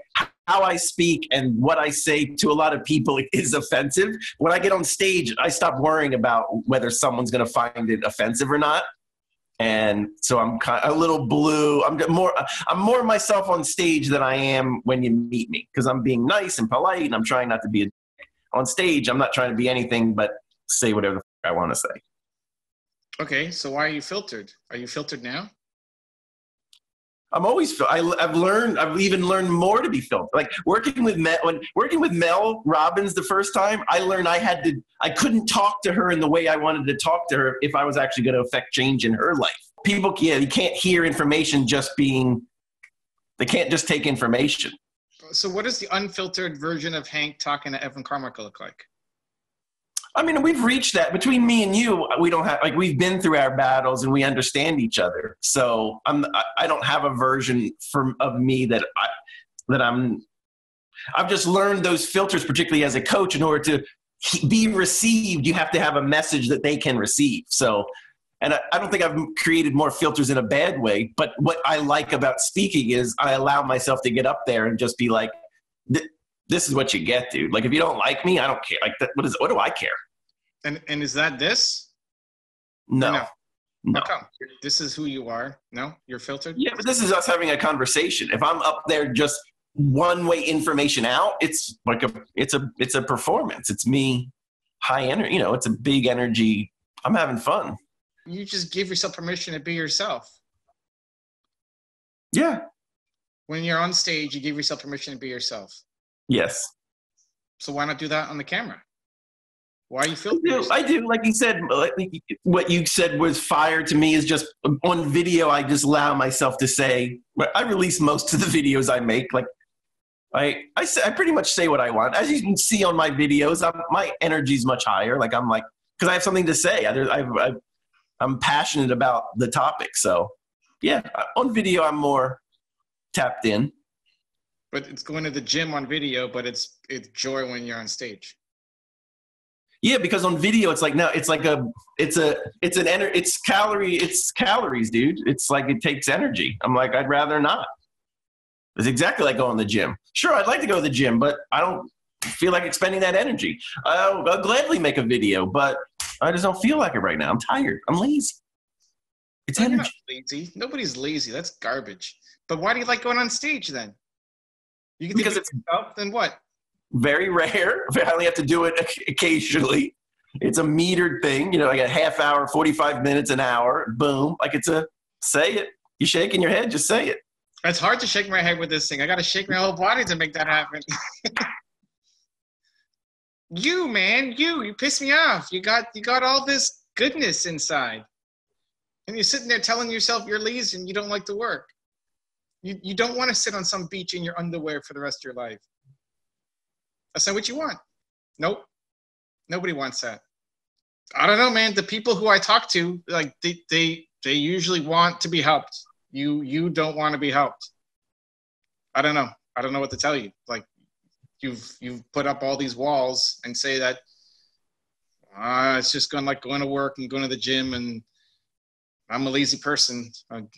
how I speak and what I say to a lot of people is offensive. When I get on stage, I stop worrying about whether someone's going to find it offensive or not. And so I'm kind of a little blue. I'm more myself on stage than I am when you meet me, because I'm being nice and polite and I'm trying not to be on stage. I'm not trying to be anything but say whatever the fuck I want to say. Okay, so why are you filtered? Are you filtered now? I'm always. I've even learned more to be filtered. Like working with Mel Robbins the first time, I learned I couldn't talk to her in the way I wanted to talk to her if I was actually going to affect change in her life. People, you can't hear information they can't just take information. So what does the unfiltered version of Hank talking to Evan Carmichael look like? I mean, we've reached that. Between me and you, we don't have, like, we've been through our battles and we understand each other. So I don't have a version of me I've just learned those filters, particularly as a coach. In order to be received, you have to have a message that they can receive. So, and I don't think I've created more filters in a bad way, but what I like about speaking is I allow myself to get up there and just be like, this is what you get, dude. Like, if you don't like me, I don't care. Like, what do I care? And is that this? No. How come? This is who you are. No, you're filtered. Yeah, but this is us having a conversation. If I'm up there just one way information out, it's like it's a performance. It's me, high energy. It's a big energy. I'm having fun. You just give yourself permission to be yourself. Yeah. When you're on stage, you give yourself permission to be yourself. Yes. So why not do that on the camera? Why are you filtering? I do. Like you said, what you said was fire to me is just on video. I just allow myself to say, I release most of the videos I make. Like I pretty much say what I want. As you can see on my videos, my energy is much higher. Like because I have something to say. I'm passionate about the topic. So yeah, on video, I'm more tapped in. But it's going to the gym on video, but it's joy when you're on stage. Yeah, because on video it's calories, dude. It's like it takes energy. I'm like, I'd rather not. It's exactly like going to the gym. Sure, I'd like to go to the gym, but I don't feel like expending that energy. I'll gladly make a video, but I just don't feel like it right now. I'm tired. I'm lazy. It's energy. You're not lazy. Nobody's lazy. That's garbage. But why do you like going on stage then? You can because it's yourself, then what? Very rare. I only have to do it occasionally. It's a metered thing, like a half hour, 45 minutes, an hour, boom. Like say it. You shaking your head, just say it. It's hard to shake my head with this thing. I got to shake my whole body to make that happen. You piss me off. You got all this goodness inside. And you're sitting there telling yourself you're lazy and you don't like to work. You don't want to sit on some beach in your underwear for the rest of your life. That's not what you want. Nope. Nobody wants that. I don't know, man. The people who I talk to, like they usually want to be helped. You don't want to be helped. I don't know. I don't know what to tell you. Like you've put up all these walls and say that it's just going to work and going to the gym and I'm a lazy person.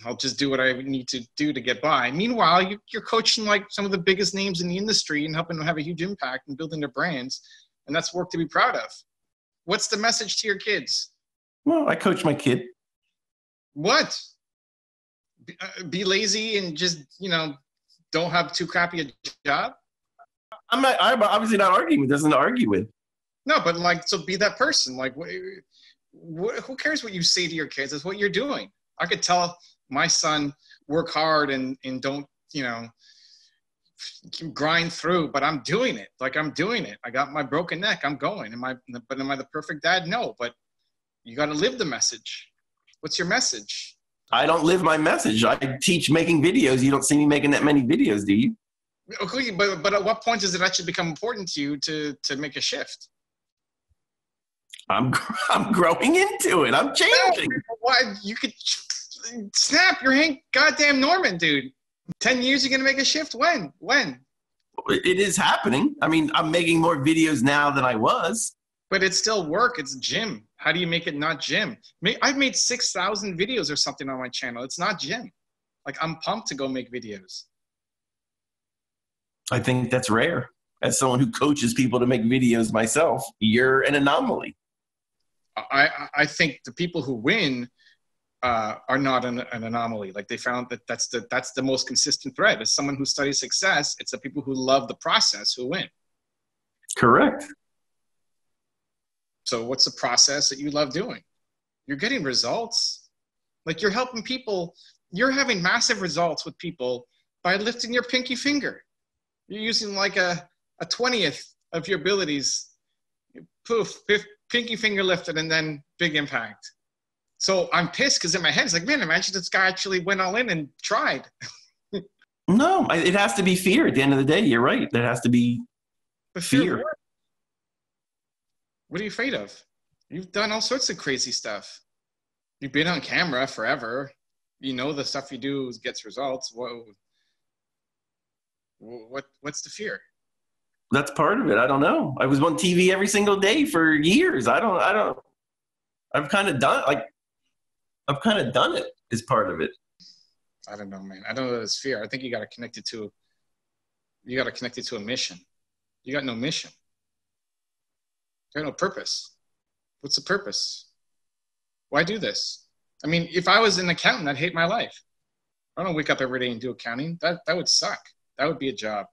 I'll just do what I need to do to get by. Meanwhile, you're coaching like some of the biggest names in the industry and helping them have a huge impact and building their brands. And that's work to be proud of. What's the message to your kids? Well, I coach my kid. What? Be lazy and just, don't have too crappy a job? I'm obviously not arguing with. There's nothing to argue with. No, but so be that person. Who cares what you say to your kids? That's what you're doing. I could tell my son work hard and don't, grind through, but I'm doing it. I'm doing it. I got my broken neck. I'm going. Am I the perfect dad? No, but you got to live the message. What's your message? I don't live my message. I teach making videos. You don't see me making that many videos, do you? Okay, but at what point does it actually become important to you to make a shift? I'm growing into it. I'm changing. Why you could snap? You're Hank goddamn Norman, dude. 10 years you're gonna make a shift? When? It is happening. I mean, I'm making more videos now than I was. But it's still work. It's gym. How do you make it not gym? I've made 6,000 videos or something on my channel. It's not gym. Like, I'm pumped to go make videos. I think that's rare. As someone who coaches people to make videos myself, you're an anomaly. I think the people who win are not an anomaly. Like, they found that's the most consistent thread. As someone who studies success, it's the people who love the process who win. Correct. So what's the process that you love doing? You're getting results. Like, you're helping people. You're having massive results with people by lifting your pinky finger. You're using like a 20th of your abilities. Poof, pinky finger lifted, and then big impact. So I'm pissed because in my head, it's like, man, imagine this guy actually went all in and tried. No, it has to be fear at the end of the day. You're right. There has to be fear. What are you afraid of? You've done all sorts of crazy stuff. You've been on camera forever. You know the stuff you do gets results. What's the fear? That's part of it. I don't know. I was on TV every single day for years. I've kind of done it is part of it. I don't know, man. I don't know that it's fear. I think you got to connect it to a mission. You got no mission. You got no purpose. What's the purpose? Why do this? I mean, if I was an accountant, I'd hate my life. I don't wake up every day and do accounting. That would suck. That would be a job.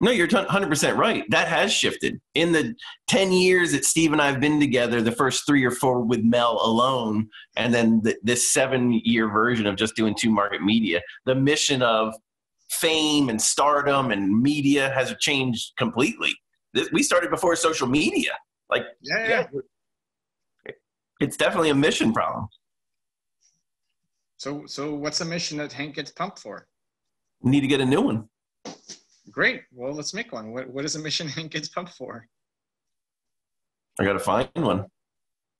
No, you're 100% right. That has shifted. In the 10 years that Steve and I have been together, the first 3 or 4 with Mel alone, and then this 7-year version of just doing 2 Market Media, the mission of fame and stardom and media has changed completely. We started before social media. Like, yeah. It's definitely a mission problem. So what's the mission that Hank gets pumped for? We need to get a new one. Great. Well, let's make one. What is a mission Hank gets pumped for? I got to find one.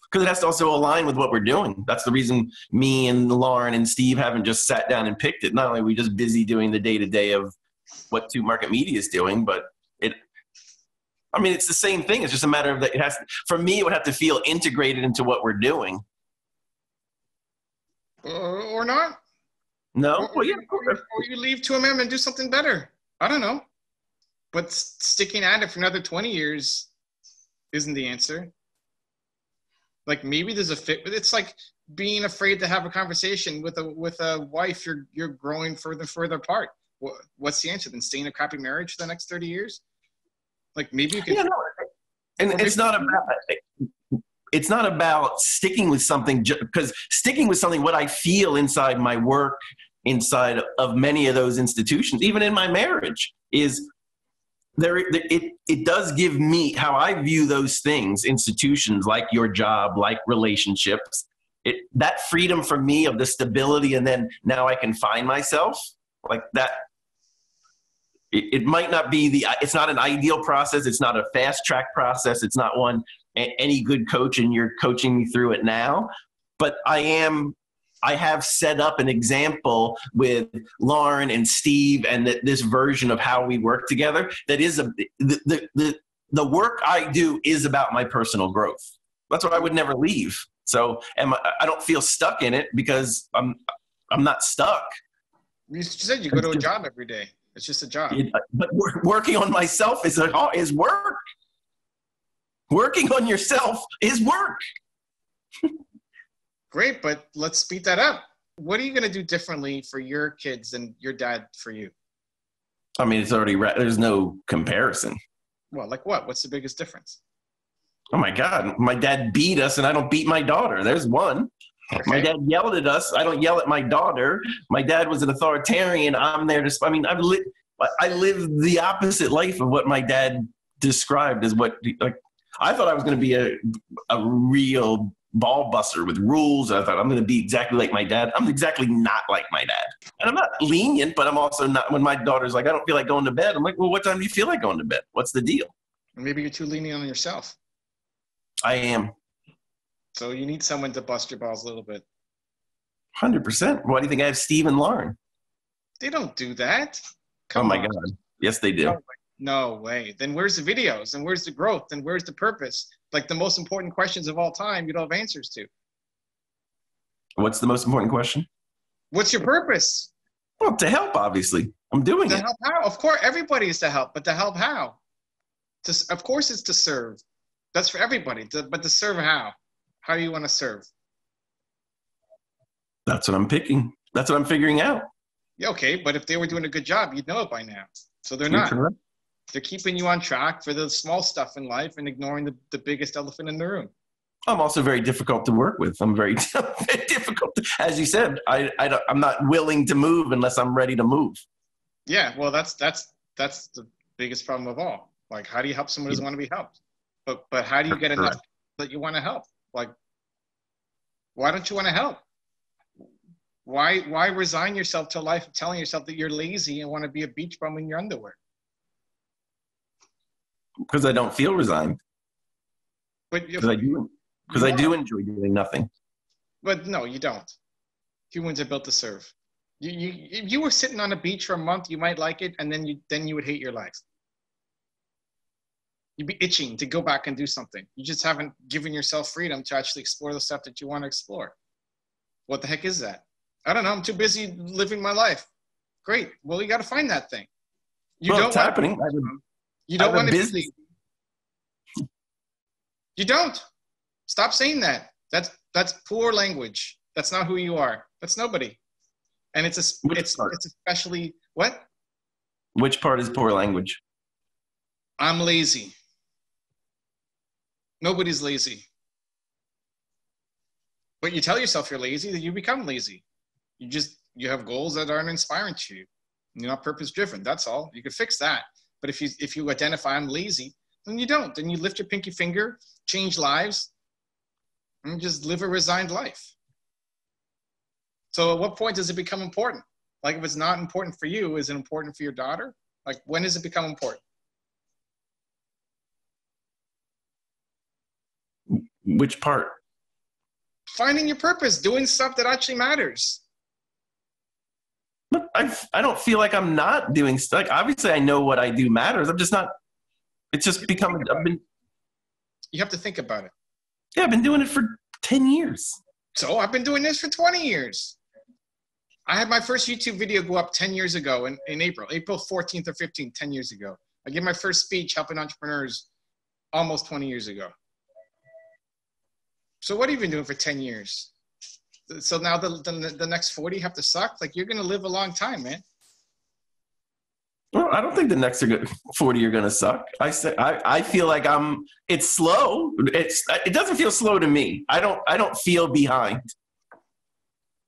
Because it has to also align with what we're doing. That's the reason me and Lauren and Steve haven't just sat down and picked it. Not only are we just busy doing the day-to-day of what 2 Market Media is doing, but it's the same thing. It's just a matter of that. For me, it would have to feel integrated into what we're doing. Or not. No. Or you leave 2MM and do something better. I don't know. But sticking at it for another 20 years isn't the answer. Like, maybe there's a fit, but it's like being afraid to have a conversation with a wife you're growing further and further apart. What's the answer? Then stay in a crappy marriage for the next 30 years? Like, maybe you can. Yeah, no. And it's not about sticking with something, because sticking with something, what I feel inside my work, inside of many of those institutions, even in my marriage, is it does give me how I view those things, institutions like your job, like relationships, that freedom for me of the stability, and then now I can find myself like that. It might not be it's not an ideal process. It's not a fast track process. It's not one any good coach, and you're coaching me through it now. But I have set up an example with Lauren and Steve and this version of how we work together. That is the work I do is about my personal growth. That's what I would never leave. So I don't feel stuck in it because I'm not stuck. You said you go to a job every day. It's just a job. But working on myself is work. Working on yourself is work. Great, but let's speed that up. What are you going to do differently for your kids than your dad for you? I mean, there's no comparison. Well, like what? What's the biggest difference? Oh my God, my dad beat us and I don't beat my daughter. There's one. Okay. My dad yelled at us. I don't yell at my daughter. My dad was an authoritarian. I'm there to, I live the opposite life of what my dad described as I thought I was going to be a real ball buster with rules. I thought I'm going to be exactly like my dad. I'm exactly not like my dad. And I'm not lenient, but I'm also not, when my daughter's like, I don't feel like going to bed. I'm like, well, what time do you feel like going to bed? What's the deal? Maybe you're too lenient on yourself. I am. So you need someone to bust your balls a little bit. 100%. Why do you think I have Steve and Lauren? They don't do that. Come on. God. Yes, they do. No way. Then where's the videos? And where's the growth? And where's the purpose? Like the most important questions of all time, you don't have answers to. What's the most important question? What's your purpose? Well, to help, obviously. I'm doing To it. help how? Of course, everybody is to help, but to help how? Of course, it's to serve. That's for everybody. But to serve how? How do you want to serve? That's what I'm picking. That's what I'm figuring out. Yeah, okay, but if they were doing a good job, you'd know it by now. So they're not. They're keeping you on track for the small stuff in life and ignoring the biggest elephant in the room. I'm also very difficult to work with. I'm very difficult. As you said, I'm not willing to move unless I'm ready to move. Yeah, well, that's the biggest problem of all. Like, how do you help someone who doesn't want to be helped? But how do you get enough that you want to help? Like, why don't you want to help? Why resign yourself to a life of telling yourself that you're lazy and want to be a beach bum in your underwear? Because I don't feel resigned. But because I do enjoy doing nothing. But no, you don't. Humans are built to serve. If you were sitting on a beach for a month, you might like it, and then you would hate your life. You'd be itching to go back and do something. You just haven't given yourself freedom to actually explore the stuff that you want to explore. What the heck is that? I don't know. I'm too busy living my life. Great. Well, you got to find that thing. It's happening. You don't want to be. You don't. Stop saying that. That's poor language. That's not who you are. That's nobody. And it's especially what? Which part is poor language? I'm lazy. Nobody's lazy. But you tell yourself you're lazy, then you become lazy. You have goals that aren't inspiring to you. You're not purpose driven. That's all. You can fix that. But if you identify I'm lazy, then you don't. Then you lift your pinky finger, change lives, and just live a resigned life. So at what point does it become important? Like if it's not important for you, is it important for your daughter? Like when does it become important? Which part? Finding your purpose, doing stuff that actually matters. But I don't feel like I'm not doing stuff. Like obviously I know what I do matters. I'm just not. It's just become. You have to think about it. Yeah, I've been doing it for 10 years. So I've been doing this for 20 years. I had my first YouTube video go up 10 years ago in April 14th or 15th, 10 years ago. I gave my first speech helping entrepreneurs almost 20 years ago. So what have you been doing for 10 years? So now the next 40 have to suck? Like you're going to live a long time, man. Well, I don't think the next 40 are going to suck. I feel like it's slow. It doesn't feel slow to me. I don't feel behind.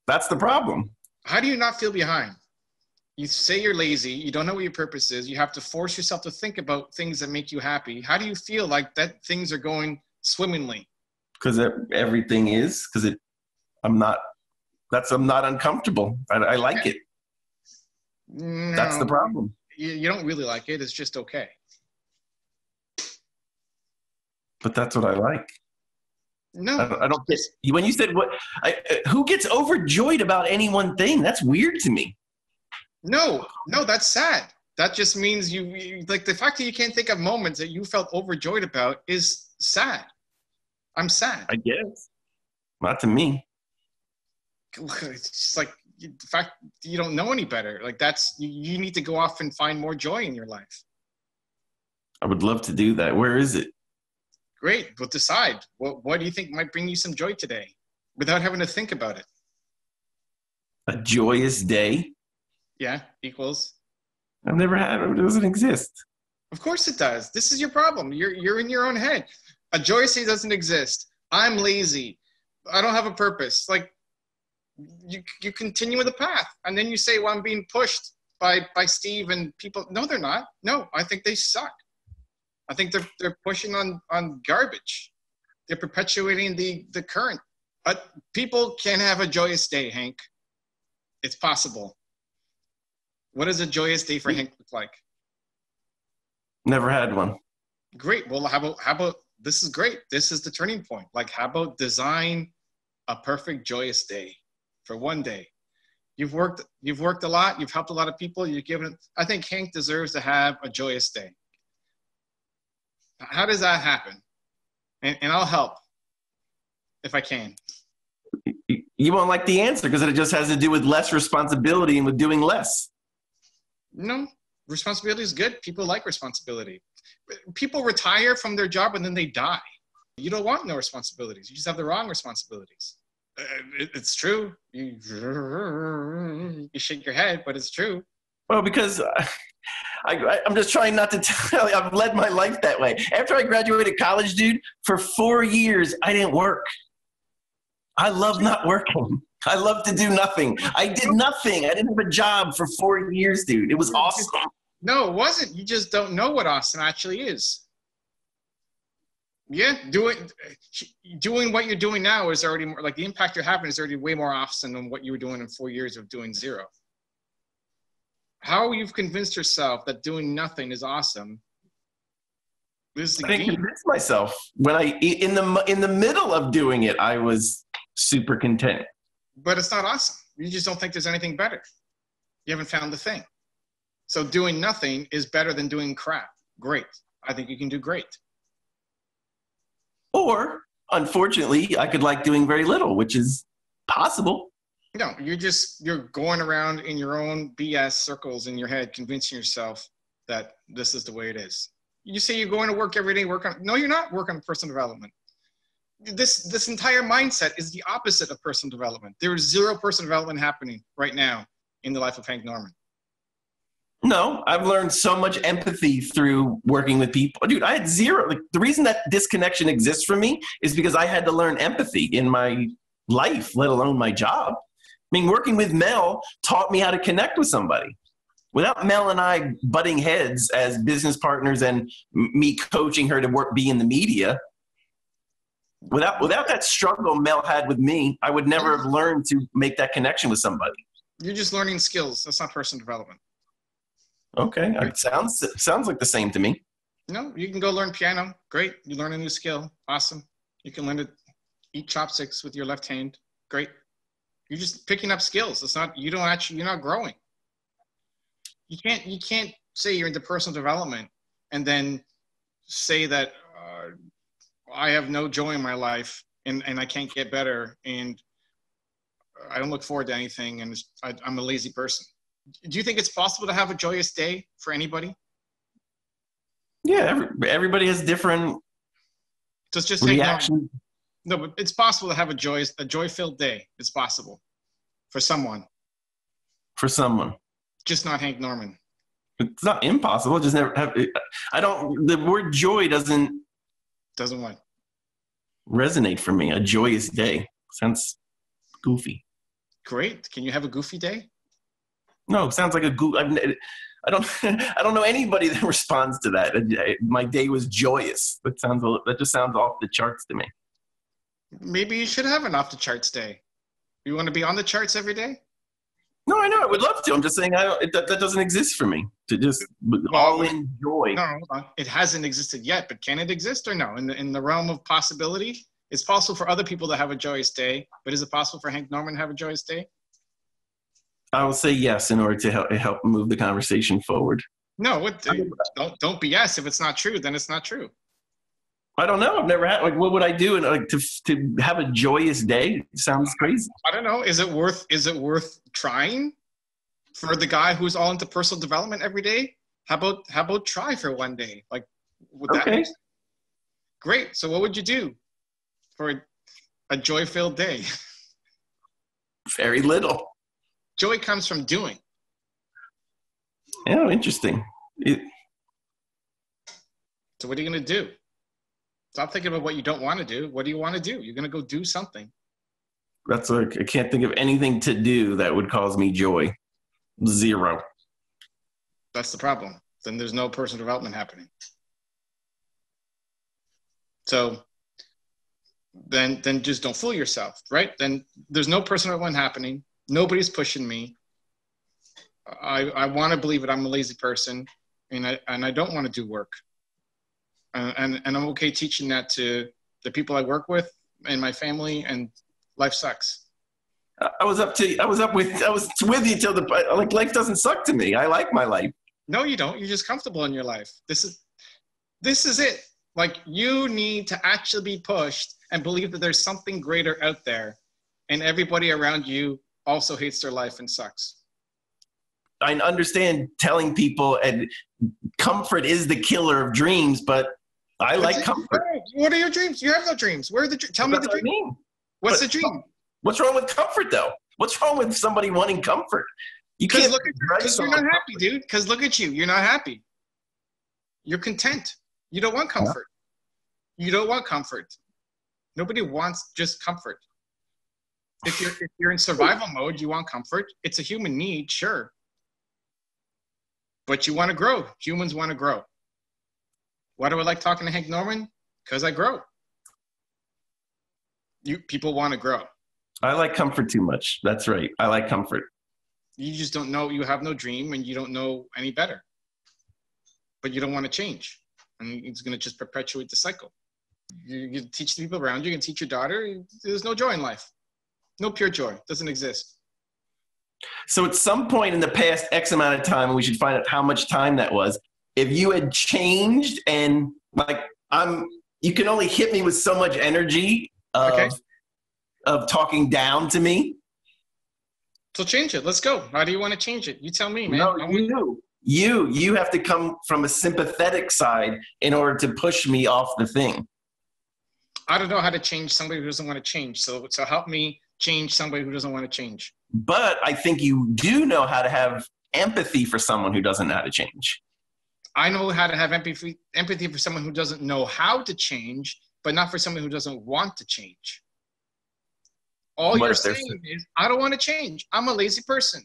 That's the problem. How do you not feel behind? You say you're lazy. You don't know what your purpose is. You have to force yourself to think about things that make you happy. How do you feel like that things are going swimmingly? Because everything is. Because I'm not uncomfortable. I like it. No, that's the problem. You don't really like it. It's just okay. But that's what I like. No, I don't get when you said what. Who gets overjoyed about any one thing? That's weird to me. No, that's sad. That just means you like the fact that you can't think of moments that you felt overjoyed about is sad. I'm sad. I guess. Not to me. It's just like the fact you don't know any better. Like that's you need to go off and find more joy in your life. I would love to do that. Where is it? Great. But decide. What do you think might bring you some joy today without having to think about it? A joyous day? Yeah, equals. I've never had it. It doesn't exist. Of course it does. This is your problem. You're in your own head. A joyous day doesn't exist. I'm lazy. I don't have a purpose. Like you continue with the path. And then you say, well, I'm being pushed by Steve and people. No, they're not. No, I think they suck. I think they're pushing on garbage. They're perpetuating the current. People can have a joyous day, Hank. It's possible. What does a joyous day for Hank look like? Never had one. Great. Well, how about this is great. This is the turning point. Like, how about design a perfect joyous day for one day? You've worked a lot. You've helped a lot of people. You've given. I think Hank deserves to have a joyous day. How does that happen? And I'll help if I can. You won't like the answer because it just has to do with less responsibility and with doing less. No, responsibility is good. People like responsibility. People retire from their job and then they die. You don't want no responsibilities. You just have the wrong responsibilities. It's true. You shake your head, but it's true. Well, because I'm just trying not to tell you, I've led my life that way. After I graduated college, dude, for 4 years, I didn't work. I love not working. I love to do nothing. I did nothing. I didn't have a job for 4 years, dude. It was awesome. No, it wasn't. You just don't know what awesome actually is. Yeah, doing what you're doing now is already more, like the impact you're having is already way more awesome than what you were doing in 4 years of doing zero. How you've convinced yourself that doing nothing is awesome is the game. I didn't convince myself. When in the middle of doing it, I was super content. But it's not awesome. You just don't think there's anything better. You haven't found the thing. So doing nothing is better than doing crap. Great. I think you can do great. Or, unfortunately, I could like doing very little, which is possible. No, you're going around in your own BS circles in your head, convincing yourself that this is the way it is. You say you're going to work every day, no, you're not working on personal development. This entire mindset is the opposite of personal development. There is zero personal development happening right now in the life of Hank Norman. No, I've learned so much empathy through working with people. Dude, I had zero. Like, the reason that disconnection exists for me is because I had to learn empathy in my life, let alone my job. I mean, working with Mel taught me how to connect with somebody. Without Mel and I butting heads as business partners and me coaching her to be in the media, without that struggle Mel had with me, I would never have learned to make that connection with somebody. You're just learning skills. That's not personal development. Okay, it sounds like the same to me. No, you can go learn piano. Great. You learn a new skill. Awesome. You can learn to eat chopsticks with your left hand. Great. You're just picking up skills. You're not growing. You can't say you're into personal development and then say that I have no joy in my life and I can't get better and I don't look forward to anything and I'm a lazy person. Do you think it's possible to have a joyous day for anybody? Yeah, everybody has different reactions. No, but it's possible to have a joy-filled day. It's possible for someone. For someone. Just not Hank Norman. It's not impossible. Just never have. The word joy doesn't what? Resonate for me. A joyous day sounds goofy. Great. Can you have a goofy day? No, it sounds like a goof. I don't know anybody that responds to that. My day was joyous. That just sounds off the charts to me. Maybe you should have an off the charts day. You want to be on the charts every day? No, I know. I would love to. I'm just saying that doesn't exist for me. To just all in joy. No, it hasn't existed yet. But can it exist or no? In the realm of possibility, it's possible for other people to have a joyous day. But is it possible for Hank Norman to have a joyous day? I will say yes in order to help move the conversation forward. No, don't BS. If it's not true, then it's not true. I don't know. I've never had. Like, what would I do? And to have a joyous day sounds crazy. I don't know. Is it worth trying for the guy who's all into personal development every day? How about try for one day? Like, would that okay. Great. So what would you do for a joy-filled day? Very little. Joy comes from doing. Oh, interesting. So what are you going to do? Stop thinking about what you don't want to do. What do you want to do? You're going to go do something. That's like, I can't think of anything to do that would cause me joy. Zero. That's the problem. Then there's no personal development happening. So then just don't fool yourself, right? Then there's no personal development happening. Nobody's pushing me. I want to believe that I'm a lazy person and I don't want to do work. And I'm okay teaching that to the people I work with and my family, and life sucks. I was with you till like life doesn't suck to me. I like my life. No, you don't. You're just comfortable in your life. This is it. Like, you need to actually be pushed and believe that there's something greater out there, and everybody around you also hates their life and sucks. I understand telling people, and comfort is the killer of dreams, but I like comfort. What are your dreams? You have no dreams. Where are the tell me the dream. I mean. What's the dream? What's wrong with comfort, though? What's wrong with somebody wanting comfort? You can't. Because you're not happy, dude. Because look at you. You're not happy. You're content. You don't want comfort. You don't want comfort. Nobody wants just comfort. If you're in survival mode, you want comfort. It's a human need, sure. But you want to grow. Humans want to grow. Why do I like talking to Hank Norman? Because I grow. People want to grow. I like comfort too much. That's right. I like comfort. You just don't know. You have no dream, and you don't know any better. But you don't want to change. And it's going to just perpetuate the cycle. You teach the people around you. You can teach your daughter. There's no joy in life. No pure joy. It doesn't exist. So at some point in the past X amount of time, we should find out how much time that was. If you had changed and like you can only hit me with so much energy of talking down to me. So change it. Let's go. How do you want to change it? You tell me, man. No, you have to come from a sympathetic side in order to push me off the thing. I don't know how to change somebody who doesn't want to change. So help me change somebody who doesn't want to change. But I think you do know how to have empathy for someone who doesn't know how to change. I know how to have empathy for someone who doesn't know how to change, but not for someone who doesn't want to change. All you're saying is, I don't want to change. I'm a lazy person.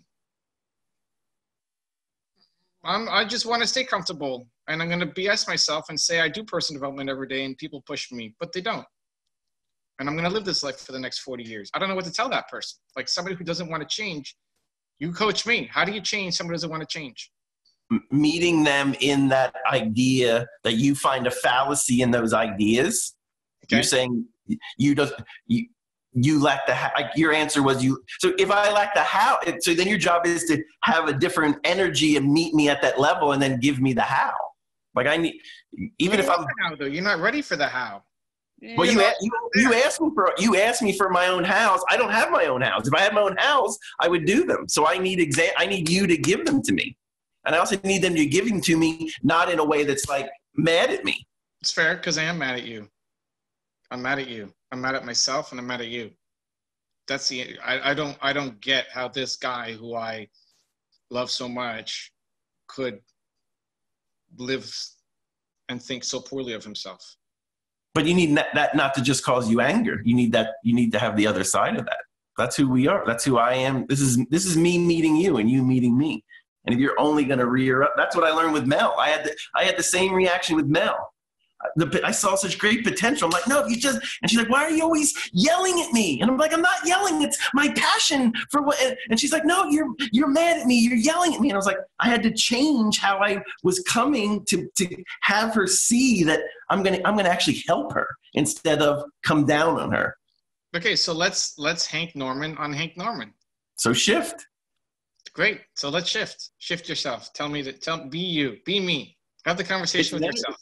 I just want to stay comfortable, and I'm going to BS myself and say I do personal development every day and people push me, but they don't. And I'm going to live this life for the next 40 years. I don't know what to tell that person. Like somebody who doesn't want to change, you coach me. How do you change somebody who doesn't want to change? Meeting them in that idea that you find a fallacy in those ideas. Okay. You're saying you lack the like your answer was you. So if I lack the how, so then your job is to have a different energy and meet me at that level and then give me the how. Like I need, even if I'm how though, you're not ready for the how. Well, you asked me for my own house. I don't have my own house. If I had my own house, I would do them. So I need you to give them to me. And I also need them to give them to me, not in a way that's like mad at me. It's fair because I am mad at you. I'm mad at you. I'm mad at myself and I'm mad at you. That's I don't get how this guy who I love so much could live and think so poorly of himself. But you need that not to just cause you anger. You need to have the other side of that. That's who we are. That's who I am. This is me meeting you and you meeting me. And if you're only going to rear up, that's what I learned with Mel. I had the same reaction with Mel. I saw such great potential. I'm like, no, if you just, and she's like, why are you always yelling at me? And I'm like, I'm not yelling. It's my passion for what, and she's like, no, you're mad at me. You're yelling at me. And I was like, I had to change how I was coming to have her see that I'm going to actually help her instead of come down on her. Okay. So let's Hank Norman on Hank Norman. So shift. Great. So let's shift yourself. Be you, be me. Have the conversation with yourself.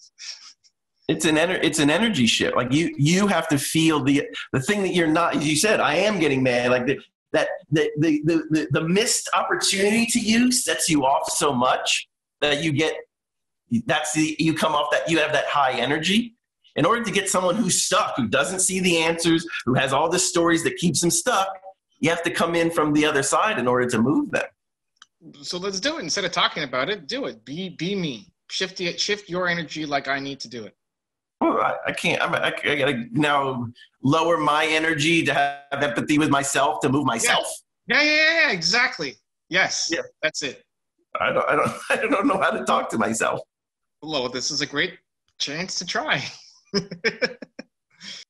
It's an energy shift. Like you have to feel the thing that you're not. As you said, I am getting mad. Like the missed opportunity to you sets you off so much that you get. You come off that you have that high energy. In order to get someone who's stuck, who doesn't see the answers, who has all the stories that keeps them stuck, you have to come in from the other side in order to move them. So let's do it. Instead of talking about it, do it. Be me. Shift your energy like I need to do it. Well, I can't. I got to now lower my energy to have empathy with myself, to move myself. Yeah, exactly. Yes, yeah. That's it. I don't know how to talk to myself. Well, this is a great chance to try.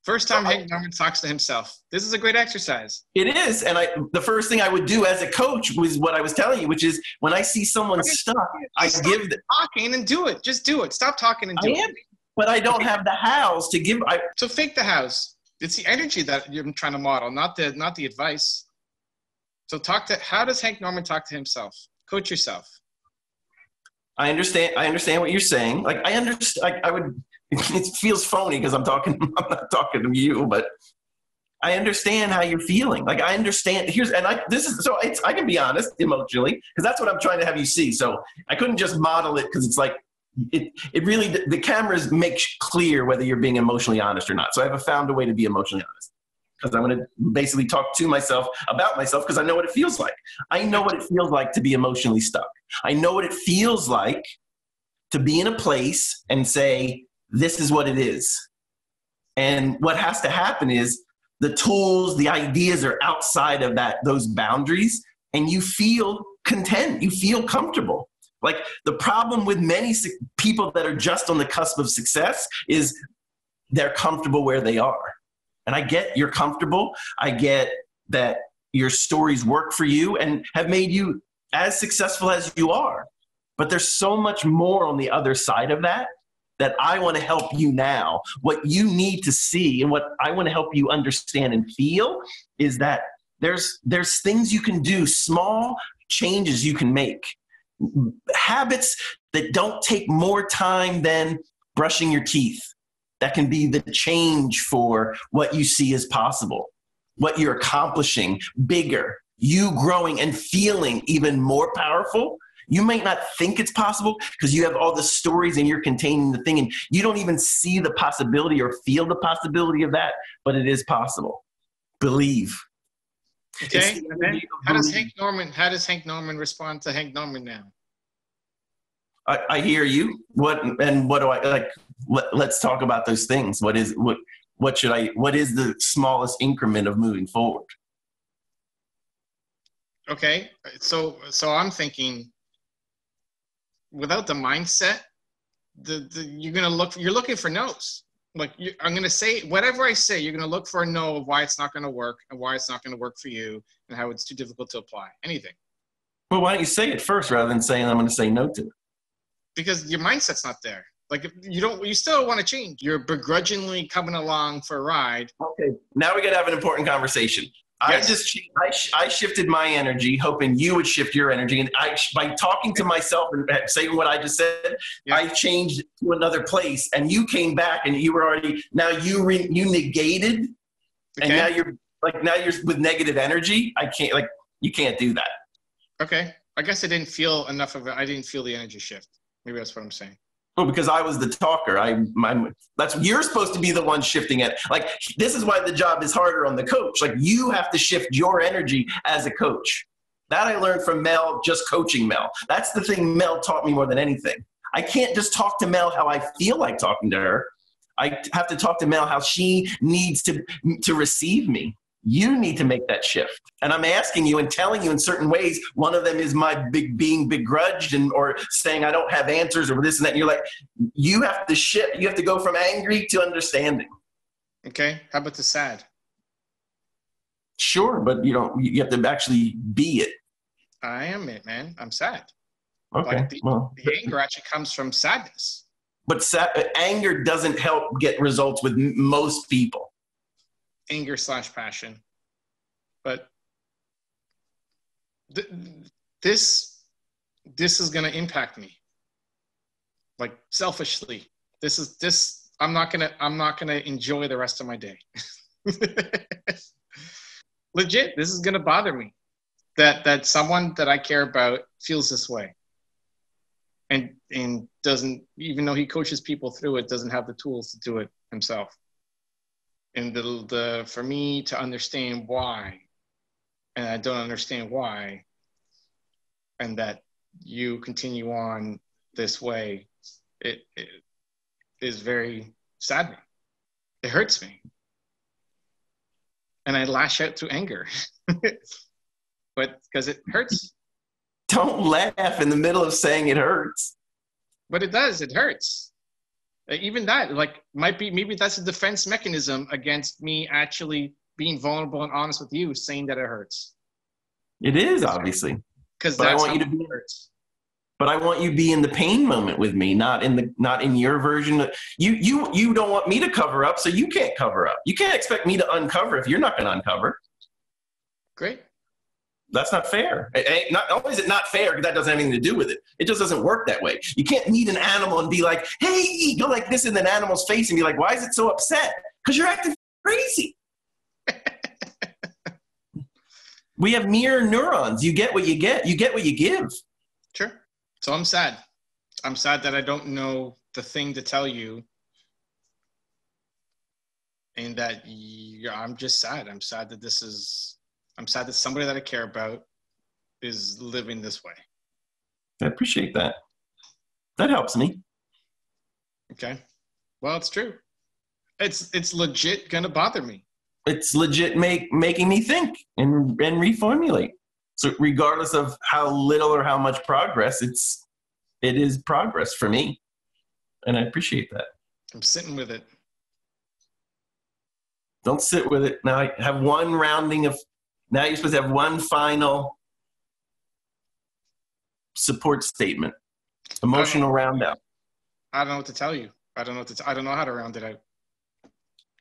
First time Hank Norman talks to himself. This is a great exercise. It is. And the first thing I would do as a coach was what I was telling you, which is when I see someone stuck, I give them. Talking and do it. Just do it. Stop talking and do it. But I don't have the hows to give. So fake the hows. It's the energy that you're trying to model, not the advice. So how does Hank Norman talk to himself? Coach yourself. I understand what you're saying. Like, I understand, I would, it feels phony because I'm not talking to you, but I understand how you're feeling. Like, I understand I can be honest emotionally, because that's what I'm trying to have you see. So I couldn't just model it, because it's like, it really, the cameras make clear whether you're being emotionally honest or not. So I have found a way to be emotionally honest, because I'm going to basically talk to myself about myself, because I know what it feels like. I know what it feels like to be emotionally stuck. I know what it feels like to be in a place and say, this is what it is. And what has to happen is the tools, the ideas are outside of those boundaries, and you feel content, you feel comfortable. Like, the problem with many people that are just on the cusp of success is they're comfortable where they are. And I get you're comfortable. I get that your stories work for you and have made you as successful as you are. But there's so much more on the other side of that I want to help you now. What you need to see, and what I want to help you understand and feel, is that there's things you can do, small changes you can make, habits that don't take more time than brushing your teeth. That can be the change for what you see as possible, what you're accomplishing bigger, you growing and feeling even more powerful. You might not think it's possible because you have all the stories and you're containing the thing, and you don't even see the possibility or feel the possibility of that, but it is possible. Believe. Okay. And then how does Hank Norman respond to Hank Norman now? I hear you. What do I like? Let's talk about those things. What is the smallest increment of moving forward? Okay. So I'm thinking, without the mindset, you're looking for no's. Like, I'm going to say, whatever I say, you're going to look for a no of why it's not going to work and why it's not going to work for you and how it's too difficult to apply. Anything. Well, why don't you say it first rather than saying I'm going to say no to it? Because your mindset's not there. Like, you still want to change. You're begrudgingly coming along for a ride. Okay. Now we got to have an important conversation. Yes. I shifted my energy, hoping you would shift your energy. And by talking to myself and saying what I just said, yeah. I changed to another place, and you came back, and you were already, now you negated, okay. And now you're with negative energy. You can't do that. Okay. I guess I didn't feel enough of it. I didn't feel the energy shift. Maybe that's what I'm saying. Well, because I was the talker. You're supposed to be the one shifting it. Like, this is why the job is harder on the coach. Like, you have to shift your energy as a coach. That I learned from Mel, just coaching Mel. That's the thing Mel taught me more than anything. I can't just talk to Mel how I feel like talking to her. I have to talk to Mel how she needs to receive me. You need to make that shift. And I'm asking you and telling you in certain ways. One of them is my being begrudged or saying I don't have answers or this and that. And you're like, you have to shift. You have to go from angry to understanding. Okay. How about the sad? Sure. But you have to actually be it. I am it, man. I'm sad. Okay. The anger actually comes from sadness. But anger doesn't help get results with most people. Anger / passion. But this is going to impact me, like, selfishly. I'm not going to enjoy the rest of my day. Legit, this is going to bother me that someone that I care about feels this way and doesn't, even though he coaches people through it, doesn't have the tools to do it himself. And for me to understand why, and I don't understand why, and that you continue on this way, it is very saddening. It hurts me. And I lash out through anger, but because it hurts. Don't laugh in the middle of saying it hurts. But it does, it hurts. Even that, maybe that's a defense mechanism against me actually being vulnerable and honest with you, saying that it hurts. It is, obviously. Because that's how it hurts. But I want you to be in the pain moment with me, not in your version. You don't want me to cover up, so you can't cover up. You can't expect me to uncover if you're not going to uncover. Great. That's not fair. Not only is it not fair, because that doesn't have anything to do with it. It just doesn't work that way. You can't meet an animal and be like, hey, go like this in an animal's face and be like, why is it so upset? Because you're acting crazy. We have mirror neurons. You get what you get. You get what you give. Sure. So I'm sad. I'm sad that I don't know the thing to tell you. And that I'm just sad. I'm sad that somebody that I care about is living this way. I appreciate that. That helps me. Okay. Well, it's true. It's legit gonna bother me. It's legit making me think and reformulate. So regardless of how little or how much progress, it is progress for me. And I appreciate that. I'm sitting with it. Don't sit with it. Now I have one rounding of, now you're supposed to have one final support statement, emotional round out. I don't know what to tell you. I don't know how to round it out.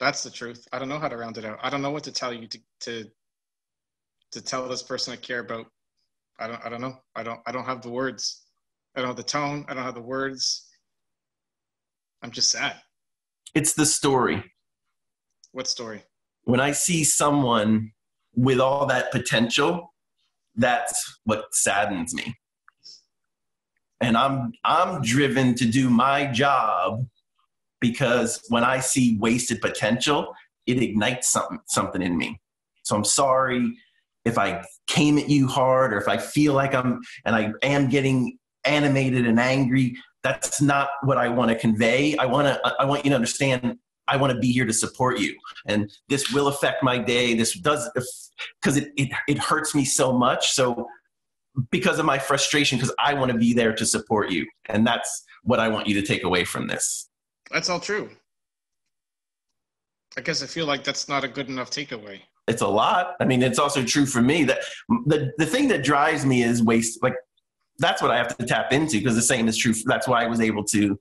That's the truth. I don't know how to round it out. I don't know what to tell you to tell this person I care about. I don't know. I don't have the words. I don't have the tone. I don't have the words. I'm just sad. It's the story. What story? When I see someone with all that potential, that's what saddens me. And I'm driven to do my job, because when I see wasted potential, it ignites something in me. So I'm sorry if I came at you hard, or if I feel like I am getting animated and angry. That's not what I want to convey. I want you to understand, I want to be here to support you. And this will affect my day. This does, because it hurts me so much. So because of my frustration, because I want to be there to support you. And that's what I want you to take away from this. That's all true. I guess I feel like that's not a good enough takeaway. It's a lot. I mean, it's also true for me that the thing that drives me is waste. Like, that's what I have to tap into, because the same is true. That's why I was able to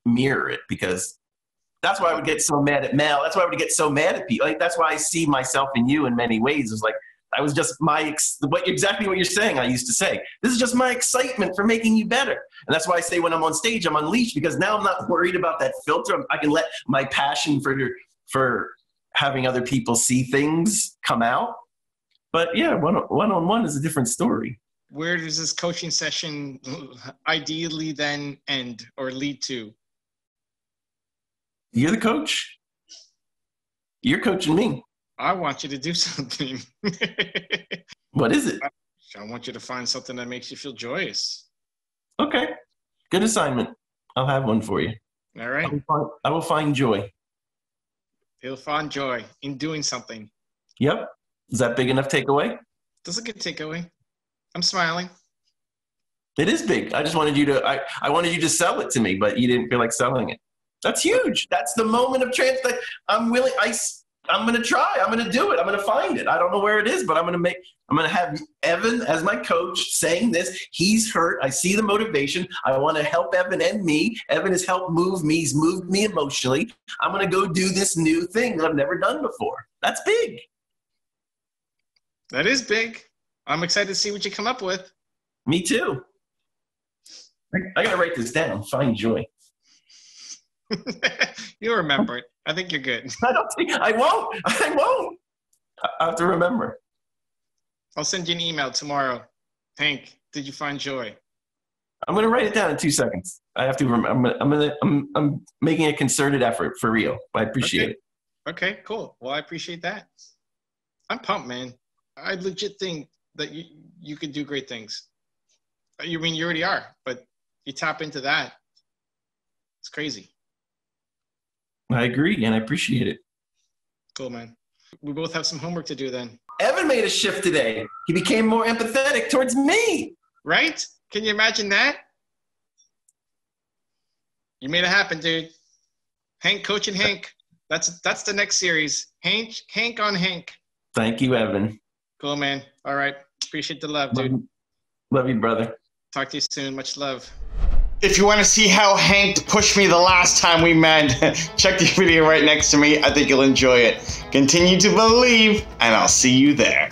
mirror it, because that's why I would get so mad at Mel. That's why I would get so mad at people. Like, that's why I see myself in you in many ways. It's like, I was just exactly what you're saying. I used to say, this is just my excitement for making you better. And that's why I say when I'm on stage, I'm unleashed, because now I'm not worried about that filter. I can let my passion for having other people see things come out. But yeah, one-on-one is a different story. Where does this coaching session ideally then end or lead to? You're the coach. You're coaching me. I want you to do something. What is it? I want you to find something that makes you feel joyous. Okay. Good assignment. I'll have one for you. All right. I will find joy. He'll find joy in doing something. Yep. Is that big enough takeaway? That's a good takeaway. I'm smiling. It is big. I just wanted you to, I wanted you to sell it to me, but you didn't feel like selling it. That's huge. That's the moment of transfer. I'm willing. I'm going to try. I'm going to do it. I'm going to find it. I don't know where it is, but I'm going to have Evan as my coach saying this. He's hurt. I see the motivation. I want to help Evan and me. Evan has helped move me. He's moved me emotionally. I'm going to go do this new thing that I've never done before. That's big. That is big. I'm excited to see what you come up with. Me too. I got to write this down. Find joy. You'll remember it. I think you're good. I won't. I have to remember. I'll send you an email tomorrow. Hank, did you find joy? I'm going to write it down in 2 seconds. I have to remember. I'm making a concerted effort for real. I appreciate it. Okay, cool. Well, I appreciate that. I'm pumped, man. I legit think that you could do great things. You mean you already are, but you tap into that. It's crazy. I agree, and I appreciate it. Cool, man. We both have some homework to do then. Evan made a shift today. He became more empathetic towards me. Right? Can you imagine that? You made it happen, dude. Hank coaching Hank. That's the next series. Hank on Hank. Thank you, Evan. Cool, man. All right. Appreciate the love, dude. Love you, brother. Talk to you soon. Much love. If you want to see how Hank pushed me the last time we met, check the video right next to me. I think you'll enjoy it. Continue to believe, and I'll see you there.